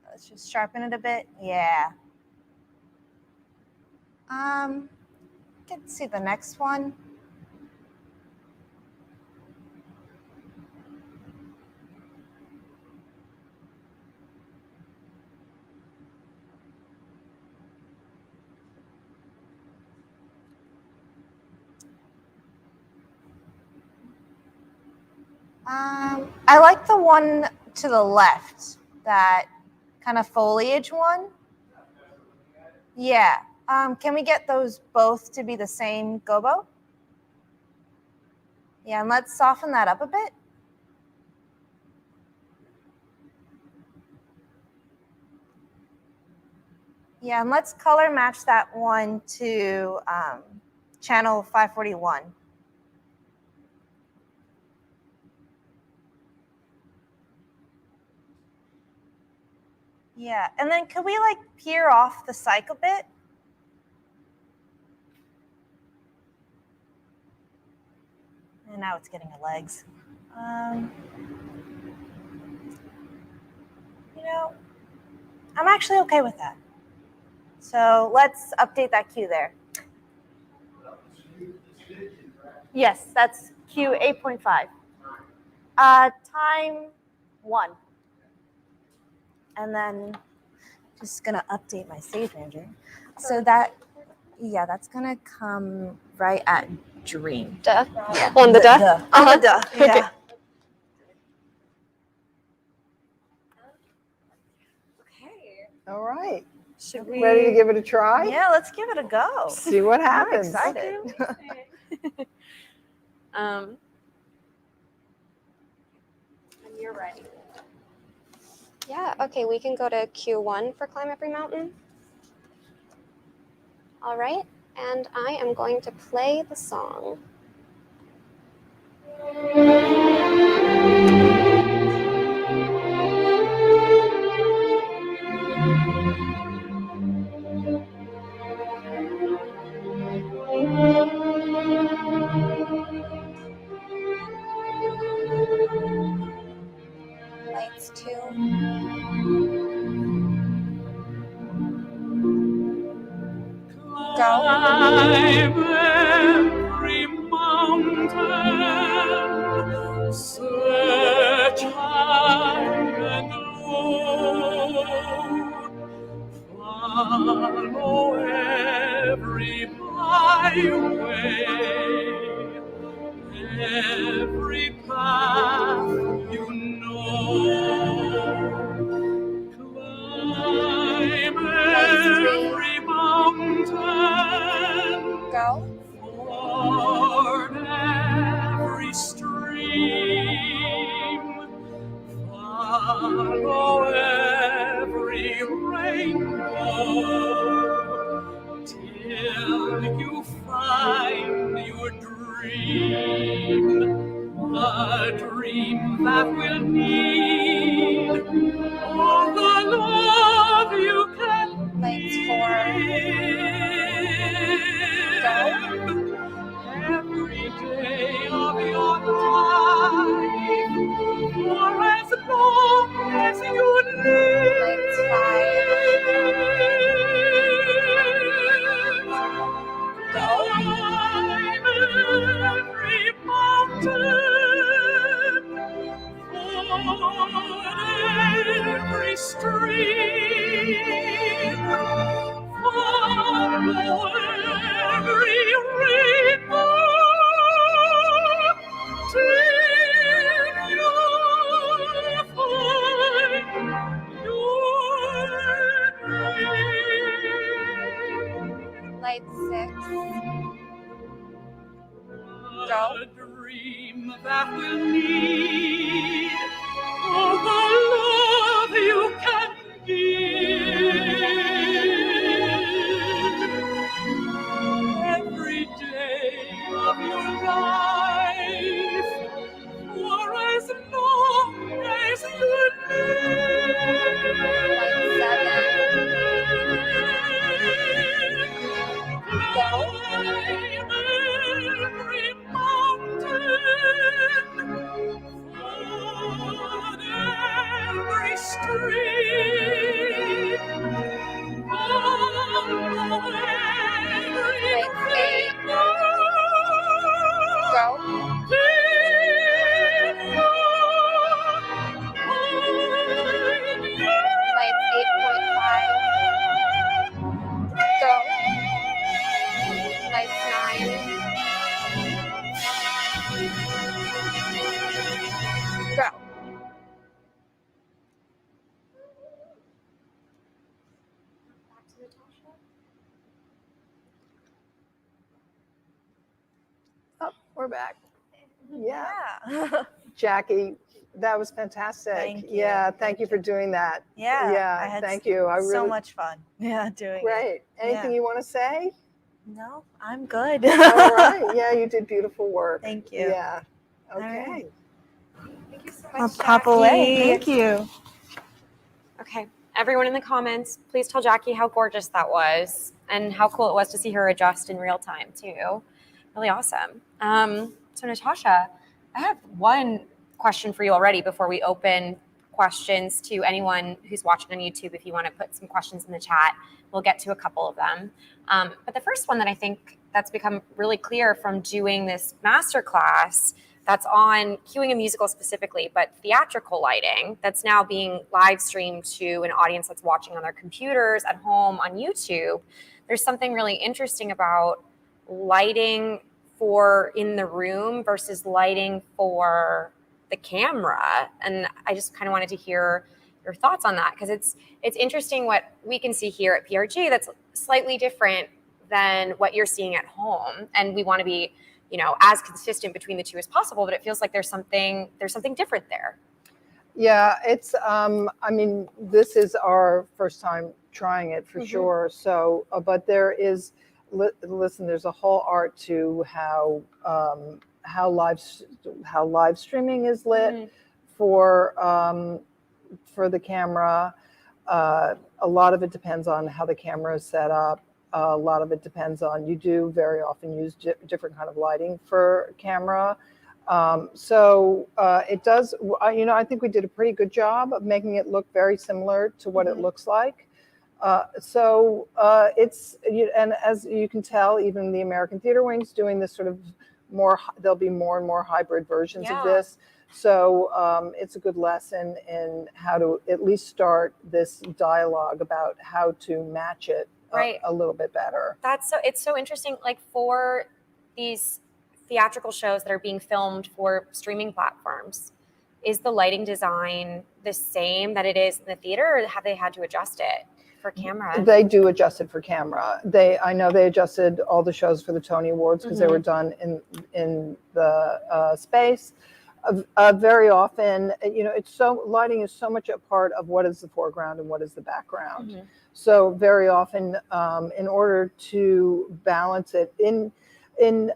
Let's just sharpen it a bit. Yeah. Can see the next one. I like the one to the left, that kind of foliage one. Yeah. Can we get those both to be the same gobo? Yeah, and let's soften that up a bit. Yeah, and let's color match that one to channel 541. Yeah, and then could we like peer off the cyc a bit? And now it's getting her legs. You know, I'm actually okay with that. So let's update that cue there. Yes, that's cue 8.5. Time 1. And then just gonna update my stage manager. So that, yeah, that's gonna come right at dream.
Duh.
Yeah.
On the duh?
On the duh. Yeah.
Okay.
All right.
Should we?
Ready to give it a try?
Yeah, let's give it a go.
See what
I'm
happens.
excited.
When you're ready.
Yeah, okay, we can go to Q1 for Climb Every Mountain. All right, and I am going to play the song. Lights 2.
Climb every mountain, search high and low, follow every byway, every path you know. Climb every mountain,
Go.
ford every stream, follow every rainbow, till you find your dream, a dream that will be every day of your life, for as long as you live. Climb every mountain, ford every stream, follow every rainbow, till you find your dream.
Light 6.
A dream that will need all the love you can give. Every day of your life, for as long as you live. Every mountain, ford every stream, follow every rainbow, till you find your
Lights 8.5. Go. Lights 9. Go.
Back to Natasha.
Oh, we're back. Yeah.
Yeah.
Jackie, that was fantastic.
Thank you.
Yeah, thank
Thank
you for doing that.
Yeah.
Yeah,
I had
thank you. I
so
really
much fun. Yeah, doing it.
great. Anything
Yeah.
you want to say?
No, I'm good.
All right. Yeah, you did beautiful work.
Thank you.
Yeah.
All
Okay.
right.
Thank you so
I'll
much,
pop away.
Jackie.
Thank you.
Okay, everyone in the comments, please tell Jackie how gorgeous that was and how cool it was to see her adjust in real time too. Really awesome. So Natasha, I have one question for you already before we open questions to anyone who's watching on YouTube. If you want to put some questions in the chat, we'll get to a couple of them. But the first one that I think that's become really clear from doing this masterclass that's on cueing a musical specifically, but theatrical lighting that's now being live streamed to an audience that's watching on their computers at home on YouTube. There's something really interesting about lighting for in the room versus lighting for the camera. And I just kind of wanted to hear your thoughts on that, because it's interesting what we can see here at PRG that's slightly different than what you're seeing at home. And we want to be, you know, as consistent between the two as possible, but it feels like there's something different there.
Yeah, it's I mean, this is our first time trying it for sure. So, but there is, listen, there's a whole art to how live streaming is lit for the camera. A lot of it depends on how the camera is set up. A lot of it depends on, you do very often use different kind of lighting for camera. So it does, you know, I think we did a pretty good job of making it look very similar to what it looks like. So it's, and as you can tell, even the American Theater Wing's doing this sort of more, there'll be more and more hybrid versions of this. So it's a good lesson in how to at least start this dialogue about how to match it a little bit better.
It's so interesting. Like for these theatrical shows that are being filmed for streaming platforms, is the lighting design the same that it is in the theater, or have they had to adjust it for camera?
They do adjust it for camera. I know they adjusted all the shows for the Tony Awards because they were done in the space. Very often, you know, lighting is so much a part of what is the foreground and what is the background. So very often, in order to balance it in, In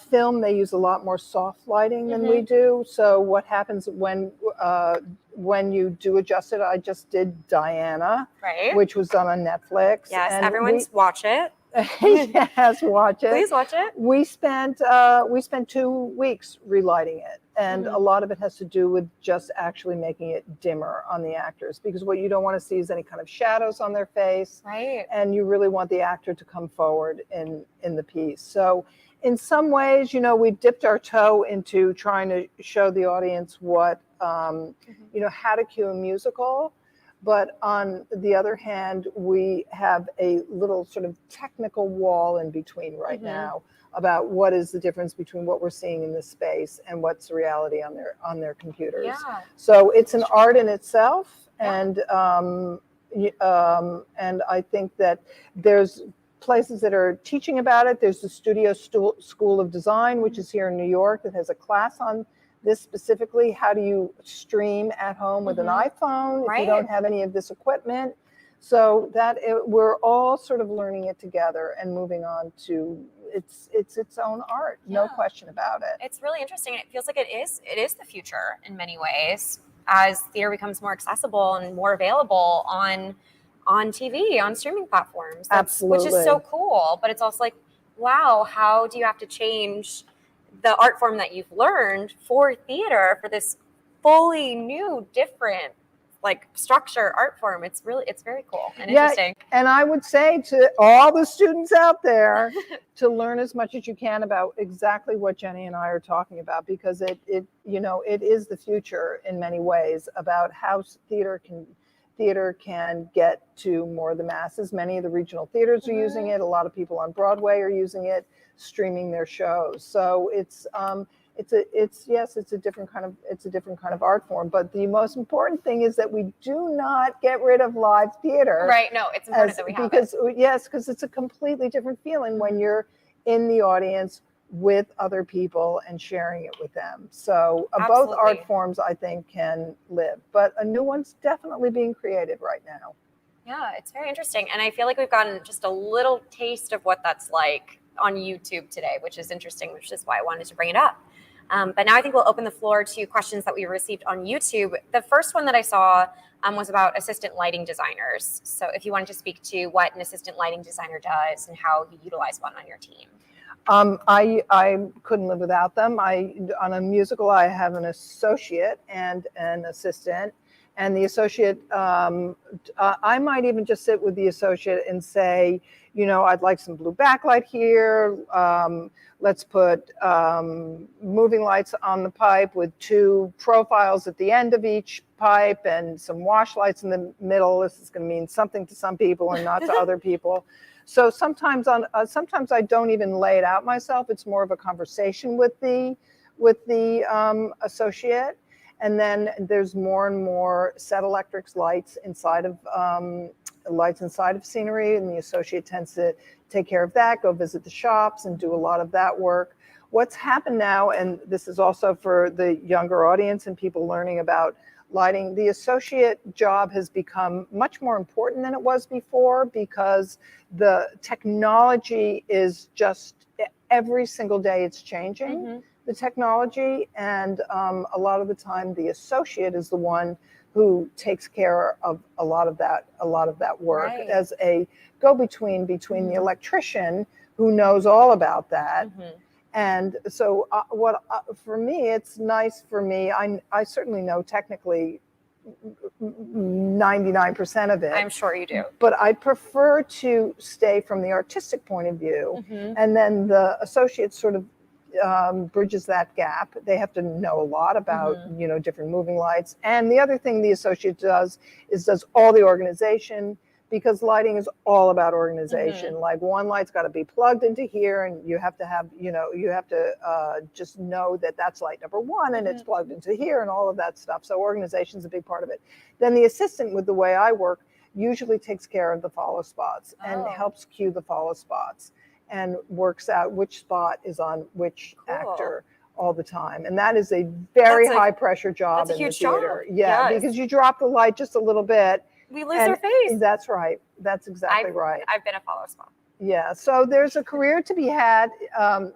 film, they use a lot more soft lighting than we do. So what happens when you do adjust it? I just did Diana,
Right.
which was done on Netflix.
Yes,
and
everyone's watch it.
yes, watch it.
Please watch it.
We spent 2 weeks relighting it, and a lot of it has to do with just actually making it dimmer on the actors, because what you don't want to see is any kind of shadows on their face,
Right.
and you really want the actor to come forward in the piece. So in some ways, you know, we dipped our toe into trying to show the audience what you know, how to cue a musical. But on the other hand, we have a little sort of technical wall in between right now about what is the difference between what we're seeing in this space and what's reality on their computers.
Yeah.
So it's an art in itself, and I think that there's places that are teaching about it. There's the Studio School of Design, which is here in New York, that has a class on this specifically. How do you stream at home with an iPhone if you don't have any of this equipment? So that we're all sort of learning it together and moving on to its own art, no question about it.
It's really interesting. It feels like it is the future in many ways as theater becomes more accessible and more available on TV, on streaming platforms.
Absolutely.
Which is so cool. But it's also like, wow, how do you have to change the art form that you've learned for theater for this fully new, different, like, structure art form? It's very cool and interesting.
And I would say to all the students out there to learn as much as you can about exactly what Jenny and I are talking about, because it you know, it is the future in many ways about how theater can get to more of the masses. Many of the regional theaters are using it. A lot of people on Broadway are using it, streaming their shows. So it's a different kind of art form. But the most important thing is that we do not get rid of live theater.
Right. No, it's important that we have
because it's a completely different feeling when you're in the audience with other people and sharing it with them. So both art forms, I think, can live, but a new one's definitely being created right now.
Yeah, it's very interesting. And I feel like we've gotten just a little taste of what that's like on YouTube today, which is interesting, which is why I wanted to bring it up. But now I think we'll open the floor to questions that we received on YouTube. The first one that I saw was about assistant lighting designers. So if you wanted to speak to what an assistant lighting designer does and how you utilize one on your team.
I couldn't live without them. On a musical, I have an associate and an assistant. And the associate, I might even just sit with the associate and say, you know, I'd like some blue backlight here. Let's put moving lights on the pipe with 2 profiles at the end of each pipe and some wash lights in the middle. This is going to mean something to some people and not to other people. So sometimes I don't even lay it out myself. It's more of a conversation with the associate. And then there's more and more set electrics lights inside of scenery, and the associate tends to take care of that, go visit the shops and do a lot of that work. What's happened now, and this is also for the younger audience and people learning about lighting, the associate job has become much more important than it was before, because the technology is just, every single day it's changing. The technology, and a lot of the time the associate is the one who takes care of a lot of that work as a go-between between the electrician, who knows all about that. And so for me, it's nice for me. I certainly know technically 99% of it.
I'm sure you do.
But I prefer to stay from the artistic point of view. And then the associate sort of bridges that gap. They have to know a lot about, you know, different moving lights. And the other thing the associate does all the organization, because lighting is all about organization. Like, one light's got to be plugged into here, and you have to have, you know, you have to just know that that's light number 1 and it's plugged into here and all of that stuff. So organization's a big part of it. Then the assistant, with the way I work, usually takes care of the follow spots and helps cue the follow spots and works out which spot is on which actor all the time. And that is a very high pressure job in the theater. Yeah, because you drop the light just a little bit,
we lose our face.
That's right. That's exactly right.
I've been a follow spot.
Yeah. So there's a career to be had.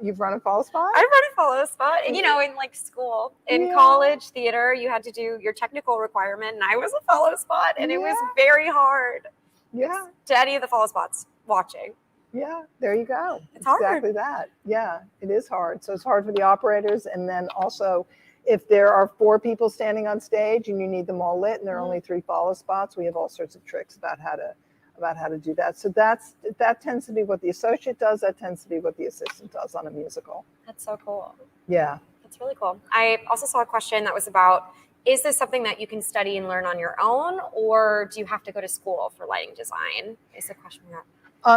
You've run a follow spot?
I run a follow spot, and you know, in like school, in
Yeah.
college theater, you had to do your technical requirement, and I was a follow spot, and it was very hard.
Yeah.
To any of the follow spots watching.
Yeah, there you go.
It's hard.
Exactly that. Yeah, it is hard. So it's hard for the operators. And then also, if there are 4 people standing on stage and you need them all lit and there are only 3 follow spots, we have all sorts of tricks about how to do that. So that tends to be what the associate does. That tends to be what the assistant does on a musical.
That's so cool.
Yeah.
That's really cool. I also saw a question that was about, is this something that you can study and learn on your own, or do you have to go to school for lighting design? Is the question we have.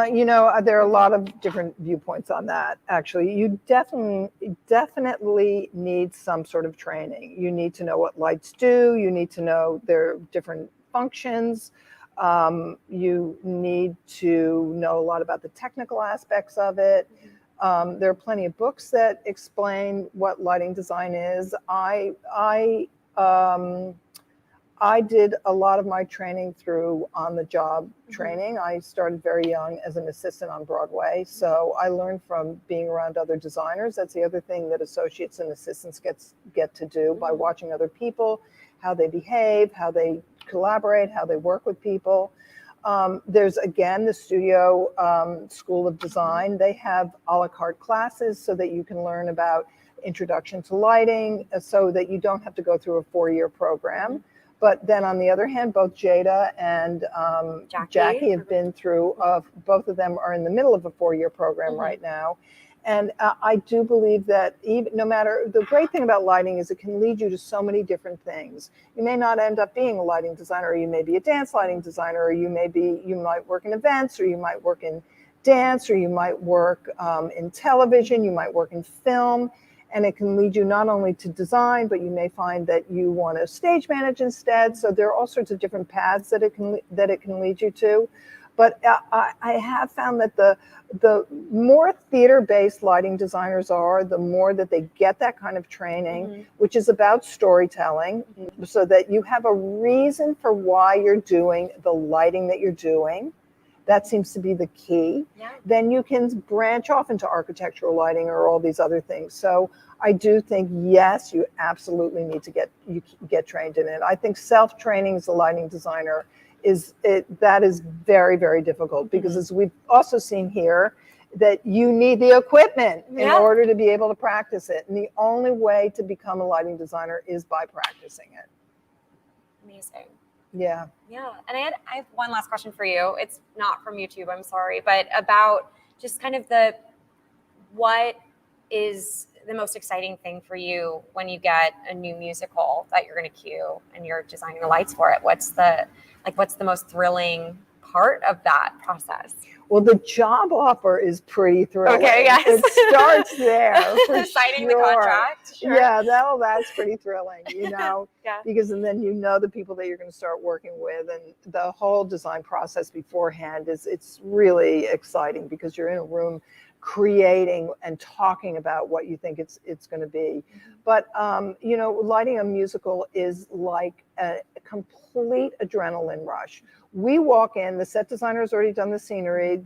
You know, there are a lot of different viewpoints on that. Actually, you definitely need some sort of training. You need to know what lights do. You need to know their different functions. You need to know a lot about the technical aspects of it. There are plenty of books that explain what lighting design is. I did a lot of my training through on-the-job training. I started very young as an assistant on Broadway, so I learned from being around other designers. That's the other thing that associates and assistants get to do by watching other people, how they behave, how they collaborate, how they work with people. There's, again, the Studio School of Design. They have a la carte classes so that you can learn about introduction to lighting, so that you don't have to go through a 4-year program. But then on the other hand, both Jada and Jackie have been through, both of them are in the middle of a 4-year program right now. And I do believe that no matter, the great thing about lighting is it can lead you to so many different things. You may not end up being a lighting designer, or you may be a dance lighting designer, or you might work in events, or you might work in dance, or you might work in television, you might work in film. And it can lead you not only to design, but you may find that you want to stage manage instead. So there are all sorts of different paths that it can lead you to. But I have found that the more theater-based lighting designers are, the more that they get that kind of training, which is about storytelling, so that you have a reason for why you're doing the lighting that you're doing. That seems to be the key. Yeah. Then you can branch off into architectural lighting or all these other things. So I do think, yes, you absolutely need to get trained in it. I think self-training as a lighting designer that is very, very difficult, because as we've also seen here, that you need the equipment in order to be able to practice it. And the only way to become a lighting designer is by practicing it.
Amazing.
Yeah.
Yeah. And I have one last question for you. It's not from YouTube, I'm sorry, but about just kind of what is the most exciting thing for you when you get a new musical that you're going to cue and you're designing the lights for it? What's the most thrilling part of that process? Well,
the job offer is pretty thrilling.
Okay, yes.
It starts there for
signing the contract. Sure.
Yeah, that's pretty thrilling, because then you know the people that you're going to start working with, and the whole design process beforehand it's really exciting, because you're in a room creating and talking about what you think it's going to be. But lighting a musical is like a complete adrenaline rush. We walk in, the set designer's already done the scenery,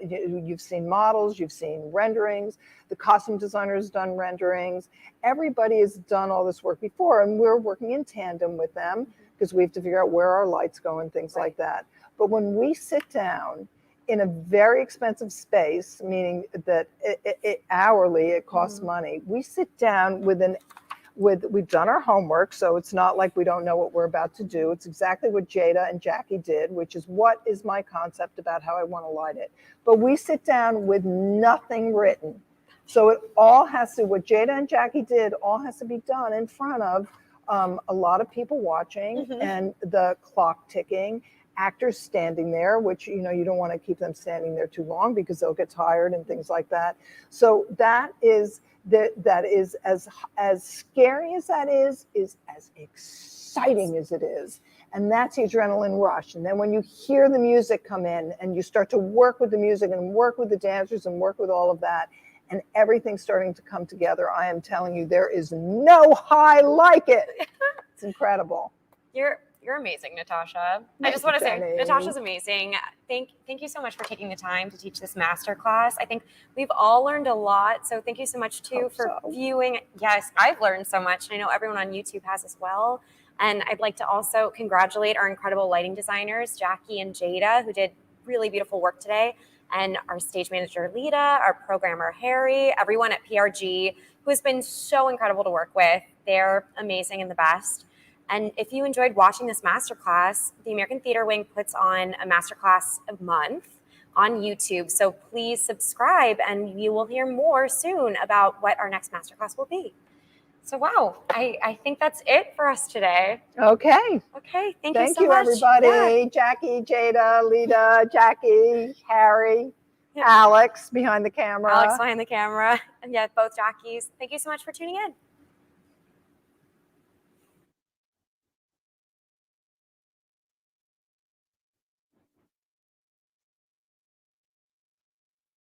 you've seen models, you've seen renderings, the costume designer's done renderings. Everybody has done all this work before, and we're working in tandem with them, because we have to figure out where our lights go and things like that. But when we sit down in a very expensive space, meaning that hourly it costs money, we sit down we've done our homework, so it's not like we don't know what we're about to do. It's exactly what Jada and Jackie did, which is, what is my concept about how I want to light it? But we sit down with nothing written. So what Jada and Jackie did all has to be done in front of a lot of people watching, and the clock ticking, actors standing there, which, you don't want to keep them standing there too long, because they'll get tired and things like that. So that is as scary as that is as exciting as it is. And that's the adrenaline rush. And then when you hear the music come in and you start to work with the music and work with the dancers and work with all of that, and everything's starting to come together, I am telling you, there is no high like it. It's incredible.
You're amazing, Natasha. I just want to say, Natasha's amazing. thank you so much for taking the time to teach this masterclass. I think we've all learned a lot. So thank you so much too for viewing. Yes, I've learned so much. And I know everyone on YouTube has as well. And I'd like to also congratulate our incredible lighting designers, Jackie and Jada, who did really beautiful work today. And our stage manager, Lita, our programmer, Harry, everyone at PRG, who has been so incredible to work with. They're amazing and the best. And if you enjoyed watching this masterclass, the American Theater Wing puts on a masterclass a month on YouTube. So please subscribe and you will hear more soon about what our next masterclass will be. So wow, I think that's it for us today.
Okay.
Okay, thank you so
you,
much.
everybody.
Yeah.
Jackie, Jada, Lita, Jackie, Harry, Alex behind the camera.
Alex behind the camera. And yeah, both Jackies. Thank you so much for tuning in.